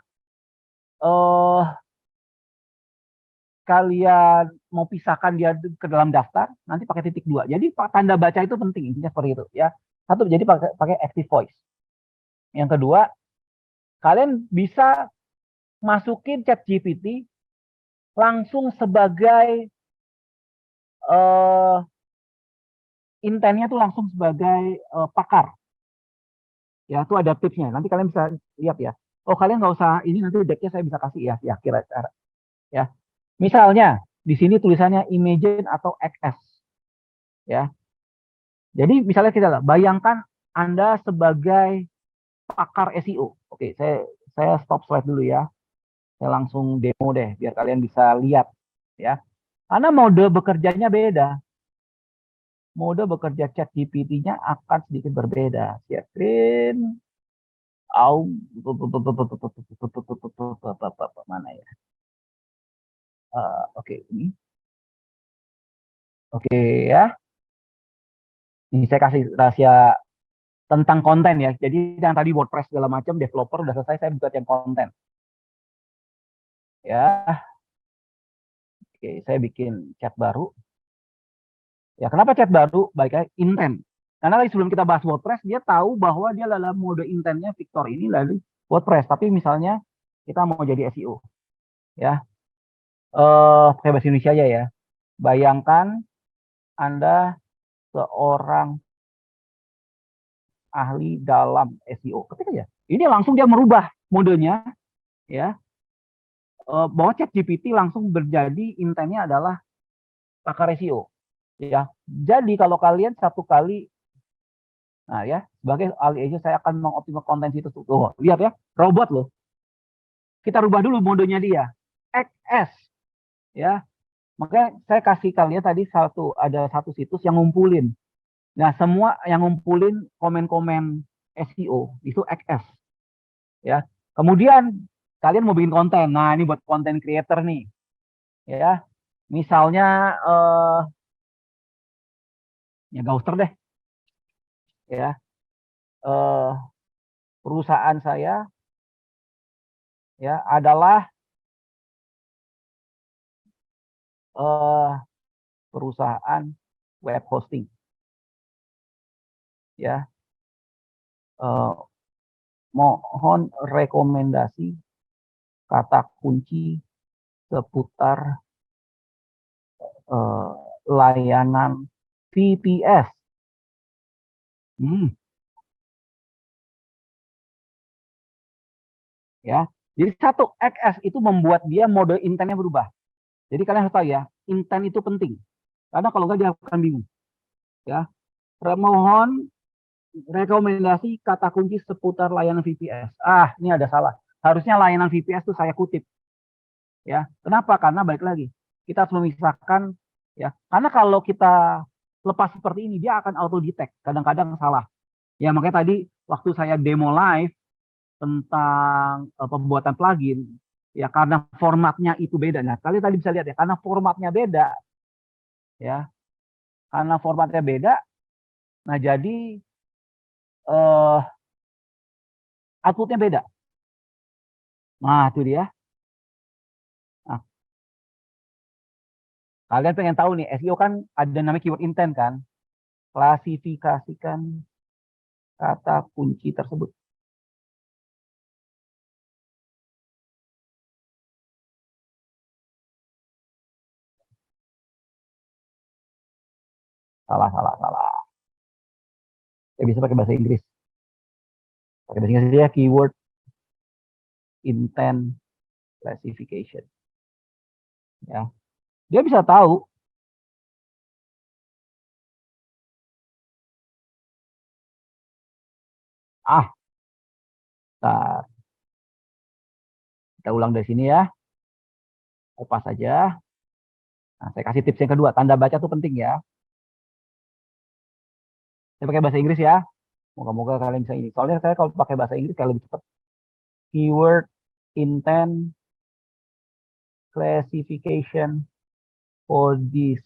kalian mau pisahkan dia ke dalam daftar, nanti pakai titik 2. Jadi tanda baca itu penting, intinya seperti itu ya. Satu, jadi pakai active voice. Yang kedua, kalian bisa masukin ChatGPT langsung sebagai intentnya tuh langsung sebagai pakar. Ya, itu ada tipsnya. Nanti kalian bisa lihat ya. Oh, kalian nggak usah ini, nanti decknya saya bisa kasih ya. Ya, kira-kira. Ya, misalnya di sini tulisannya imagine atau XS. Ya, jadi misalnya kita bayangkan Anda sebagai pakar SEO. Oke, saya stop slide dulu ya. Saya langsung demo deh biar kalian bisa lihat ya. Karena mode bekerjanya beda. Mode bekerja ChatGPT-nya akan sedikit berbeda. Share screen. Mana ya? Oke, ini. Oke ya. Ini saya kasih rahasia tentang konten ya. Jadi yang tadi WordPress segala macam developer udah selesai, saya buat yang konten. Ya. Oke, saya bikin chat baru. Ya, kenapa chat baru? Baiknya intent. Karena tadi sebelum kita bahas WordPress, dia tahu bahwa dia dalam mode intentnya Victor ini lalu WordPress. Tapi misalnya kita mau jadi SEO. Ya. Pakai bahasa Indonesia aja ya. Bayangkan Anda seorang ahli dalam SEO. Ketik aja. Ini langsung dia merubah modenya ya. Bahwa ChatGPT langsung menjadi intentnya adalah pakar SEO. Ya, jadi kalau kalian satu kali, nah ya, sebagai ahli SEO saya akan mengoptimalkan konten situs. Oh, lihat ya, robot loh. Kita rubah dulu modenya dia, XS, ya. Makanya saya kasih kalian tadi ada satu situs yang ngumpulin. Nah, semua yang ngumpulin komen-komen SEO itu XS, ya. Kemudian kalian mau bikin konten, nah ini buat konten creator nih, ya. Misalnya ya Gauster deh, ya. Perusahaan saya ya adalah perusahaan web hosting ya. Mohon rekomendasi kata kunci seputar layanan VPS. Ya, jadi satu XS itu membuat dia mode intentnya berubah. Jadi kalian harus tahu ya, intent itu penting. Karena kalau nggak dia akan bingung. Ya, mohon rekomendasi kata kunci seputar layanan VPS. Ah, ini ada salah. Harusnya layanan VPS itu saya kutip. Ya, kenapa? Karena balik lagi kita harus memisahkan ya. Karena kalau kita lepas seperti ini dia akan auto detect. Kadang-kadang salah. Ya, makanya tadi waktu saya demo live tentang pembuatan plugin ya karena formatnya itu beda. Nah, kalian tadi bisa lihat ya karena formatnya beda. Ya. Karena formatnya beda. Nah, jadi outputnya beda. Nah, itu dia. Nah, Kalian pengen tahu nih, SEO kan ada namanya keyword intent kan? Klasifikasikan kata kunci tersebut. Salah. Ya, bisa pakai bahasa Inggris. Pakai bahasa Inggris dia keyword intent classification. Ya, dia bisa tahu. Nah, kita ulang dari sini ya. Lepas saja. Nah, saya kasih tips yang kedua. Tanda baca itu penting ya. Saya pakai bahasa Inggris ya. Moga-moga kalian bisa ini. Soalnya saya kalau pakai bahasa Inggris kayak lebih cepat. Keyword intent classification for this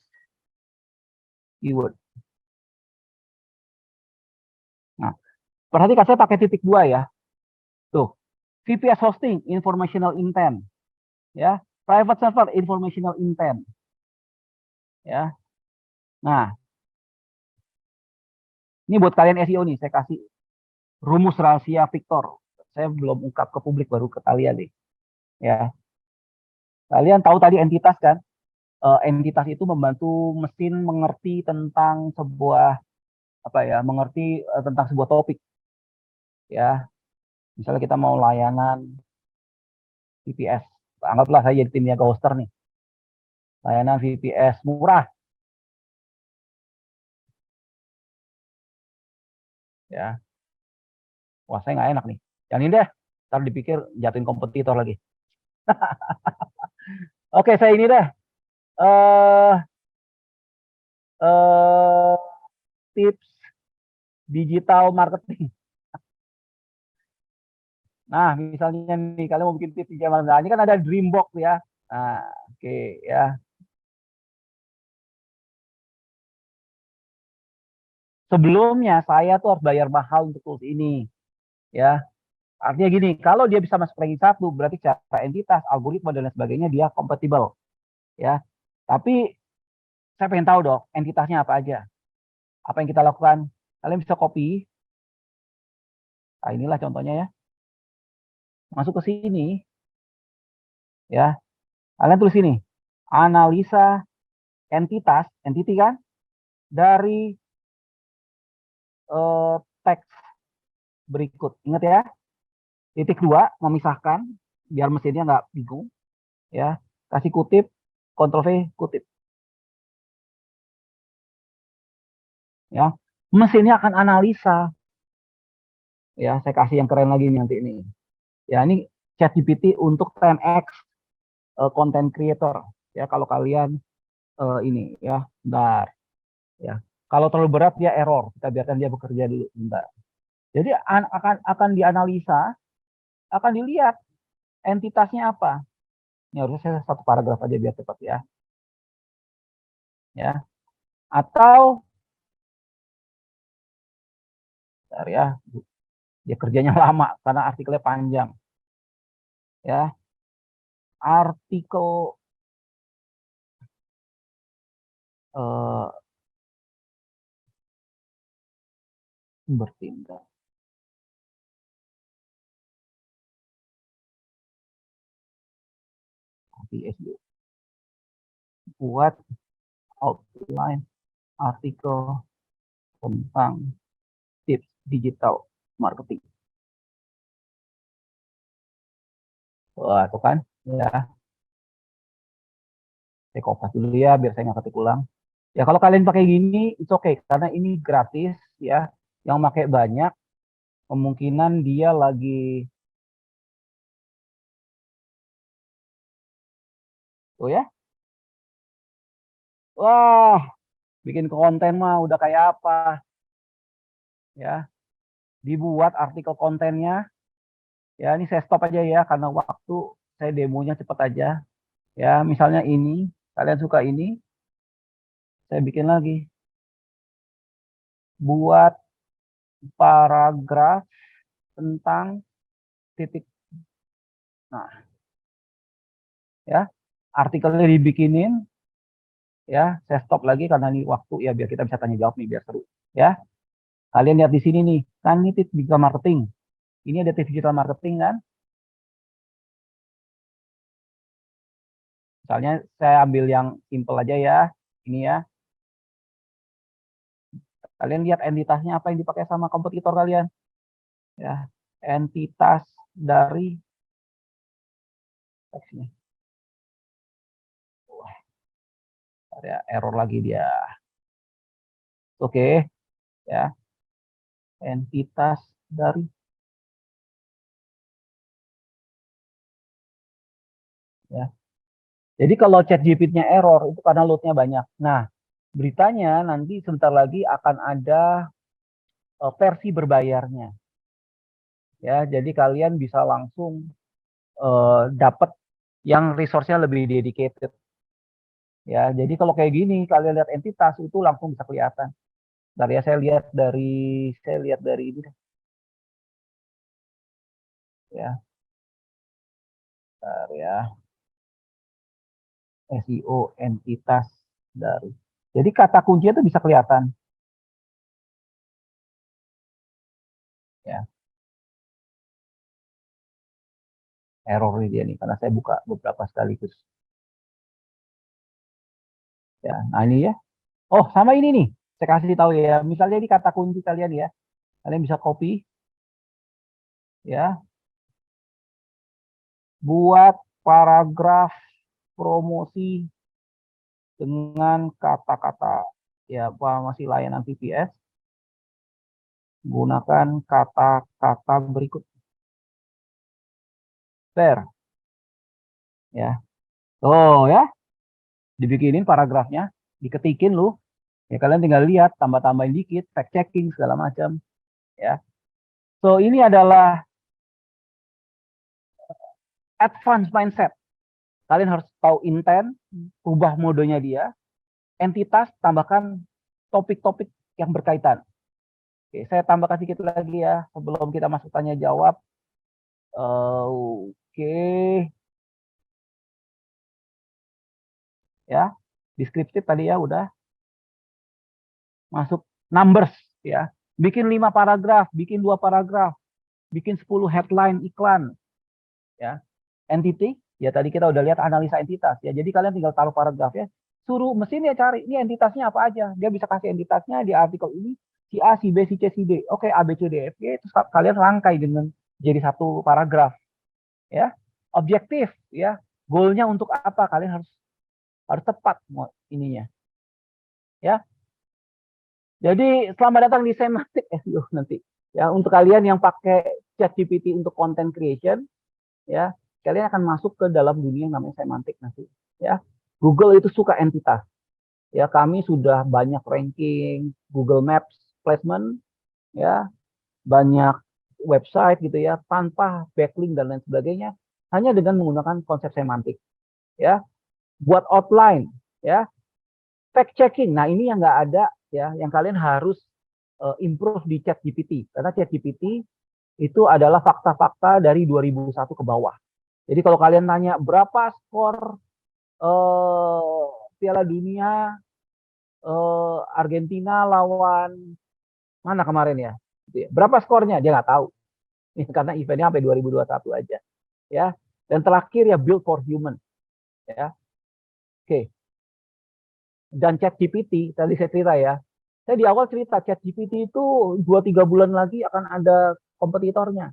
keyword. Nah, perhatikan saya pakai titik 2 ya. Tuh, VPS hosting informational intent. Ya, private server informational intent. Ya. Nah, ini buat kalian SEO nih, saya kasih rumus rahasia Victor. Saya belum ungkap ke publik, baru ke kalian nih. Ya. Kalian tahu tadi entitas kan? Entitas itu membantu mesin mengerti tentang sebuah mengerti tentang sebuah topik. Ya. Misalnya kita mau layanan VPS. Anggaplah saya jadi tim niaga hoster nih. Layanan VPS murah. Ya. Wah, saya nggak enak nih. Yang ini deh. Ntar dipikir jatuhin kompetitor lagi. Oke, saya ini deh. eh eh tips digital marketing. Nah, misalnya nih kalian mau bikin tips digital marketing. Nah, ini kan ada Dreambox ya. Nah, oke ya. Sebelumnya saya tuh harus bayar mahal untuk tools ini, ya. Artinya gini, kalau dia bisa masuk ranking 1, berarti secara entitas, algoritma dan lain sebagainya dia kompatibel, ya. Tapi saya pengen tahu dong, entitasnya apa aja. Apa yang kita lakukan? Kalian bisa copy. Nah, inilah contohnya ya. Masuk ke sini, ya. Kalian tulis sini, analisa entitas, entity kan, dari teks berikut. Ingat ya, titik 2, memisahkan, biar mesinnya nggak bingung. Ya, kasih kutip, Ctrl V, kutip. Ya, mesinnya akan analisa. Ya, saya kasih yang keren lagi nanti ini. Ya, ini ChatGPT untuk 10x content creator. Ya, kalau kalian ini ya, bentar. Ya, kalau terlalu berat dia error. Kita biarkan dia bekerja dulu, bentar. Jadi akan dianalisa, akan dilihat entitasnya apa. Ini harusnya saya satu paragraf aja biar cepat ya. Ya. Atau bentar ya. Dia kerjanya lama karena artikelnya panjang. Ya. Artikel bertindak. SEO. Buat outline artikel tentang tips digital marketing. Wah, itu kan ya. Saya kopas dulu ya biar saya nggak ketik ulang. Ya kalau kalian pakai gini, it's okay karena ini gratis ya. Yang pakai banyak, kemungkinan dia lagi tuh ya. Wah, bikin konten mah udah kayak apa ya. Dibuat artikel kontennya. Ya, ini saya stop aja ya karena waktu saya demonya cepat aja. Ya, misalnya ini, kalian suka ini, saya bikin lagi. Buat paragraf tentang titik. Nah, ya, artikelnya dibikinin, Ya, saya stop lagi karena ini waktu ya biar kita bisa tanya jawab nih biar seru. Ya, kalian lihat di sini nih, kan ini tips digital marketing. Ini ada tips digital marketing kan? Misalnya saya ambil yang simple aja ya. Ini ya. Kalian lihat entitasnya apa yang dipakai sama kompetitor kalian. Ya, entitas dari teksnya. Wah, ada error lagi dia. Oke, ya. Entitas dari ya. Jadi kalau chat GPT-nya error itu karena load-nya banyak. Nah, beritanya nanti sebentar lagi akan ada versi berbayarnya. Ya, jadi kalian bisa langsung dapat yang resource-nya lebih dedicated. Ya, jadi kalau kayak gini kalian lihat entitas itu langsung bisa kelihatan. Bentar ya, saya lihat dari ini deh. Ya, bentar ya. SEO entitas dari. Jadi kata kuncinya itu bisa kelihatan. Ya, error ini dia nih karena saya buka beberapa sekaligus. Ya, nah ini ya. Oh, sama ini nih. Saya kasih tahu ya. Misalnya ini kata kunci kalian ya. Kalian bisa copy ya. Buat paragraf promosi dengan kata-kata ya promosi layanan VPS. Gunakan kata-kata berikut. Fair. Ya. Oh ya. Dibikinin paragrafnya. Diketikin lu. Ya kalian tinggal lihat. Tambah-tambahin dikit. Fact checking segala macam. Ya. So ini adalah advanced mindset. Kalian harus tahu intent, ubah modenya dia, entitas, tambahkan topik-topik yang berkaitan. Oke, saya tambahkan sedikit lagi ya sebelum kita masuk tanya jawab. Oke, ya, deskriptif tadi ya udah masuk numbers ya. Bikin 5 paragraf, bikin 2 paragraf, bikin 10 headline iklan ya. Entity, ya tadi kita udah lihat analisa entitas ya. Jadi kalian tinggal taruh paragraf ya. Suruh mesin ya cari ini entitasnya apa aja. Dia bisa kasih entitasnya di artikel ini si A, si B, si C, si D. Oke, A, B, C, D, F, G. Terus kalian rangkai dengan jadi satu paragraf ya. Objektif ya. Goalnya untuk apa? Kalian harus tepat ininya. Ya. Jadi selamat datang di Semantic SEO nanti. Ya, untuk kalian yang pakai ChatGPT untuk content creation ya, kalian akan masuk ke dalam dunia yang namanya semantik nanti ya. Google itu suka entitas ya. Kami sudah banyak ranking Google Maps placement ya, banyak website gitu ya tanpa backlink dan lain sebagainya hanya dengan menggunakan konsep semantik ya. Buat outline ya, fact checking. Nah, ini yang nggak ada ya, yang kalian harus improve di ChatGPT karena ChatGPT itu adalah fakta-fakta dari 2001 ke bawah. Jadi kalau kalian tanya berapa skor Piala Dunia Argentina lawan mana kemarin ya? Berapa skornya? Dia nggak tahu. Karena eventnya sampai 2021 aja. Ya. Dan terakhir ya build for human. Ya. Oke. Dan ChatGPT, tadi saya cerita ya. Saya di awal cerita ChatGPT itu 2-3 bulan lagi akan ada kompetitornya.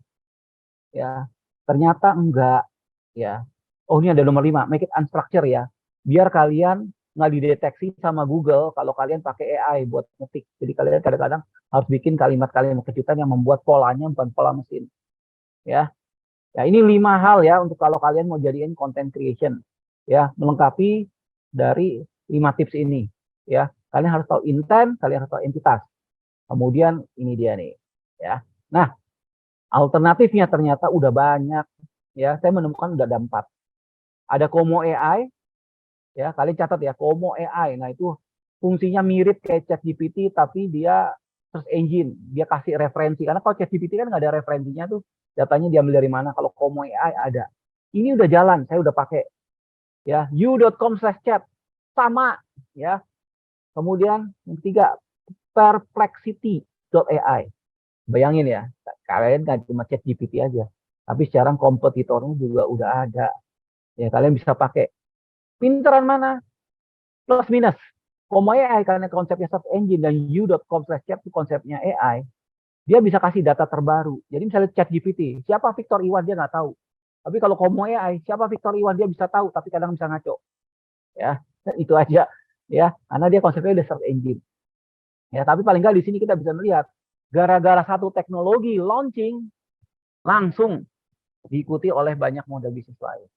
Ya. Ternyata enggak. Ya. Oh, ini ada nomor 5, make it unstructured ya. Biar kalian nggak dideteksi sama Google kalau kalian pakai AI buat ngetik. Jadi kalian kadang-kadang harus bikin kalimat-kalimat kejutan yang membuat polanya bukan pola mesin. Ya. Ya, ini 5 hal ya untuk kalau kalian mau jadiin content creation. Ya, melengkapi dari 5 tips ini. Ya, kalian harus tahu intent, kalian harus tahu entitas. Kemudian ini dia nih. Ya. Nah, alternatifnya ternyata udah banyak. Ya, saya menemukan udah ada 4. Ada Como AI, ya kalian catat ya, Como AI. Nah itu fungsinya mirip kayak ChatGPT tapi dia search engine, dia kasih referensi karena kalau ChatGPT kan nggak ada referensinya tuh, datanya diambil dari mana. Kalau Como AI ada. Ini udah jalan, saya udah pakai ya, you.com/chat sama ya. Kemudian yang ketiga, perplexity.ai. Bayangin ya, kalian nggak cuma chat GPT aja, tapi sekarang kompetitornya juga udah ada. Ya kalian bisa pakai. Pinteran mana? Plus minus. Como AI karena konsepnya search engine dan u.com/chat itu konsepnya AI, dia bisa kasih data terbaru. Jadi misalnya chat GPT, siapa Victor Iwan dia nggak tahu. Tapi kalau Como AI, siapa Victor Iwan dia bisa tahu, tapi kadang bisa ngaco. Ya, itu aja. Ya, karena dia konsepnya udah search engine. Ya, tapi paling nggak di sini kita bisa melihat gara-gara satu teknologi launching langsung diikuti oleh banyak model bisnis lain.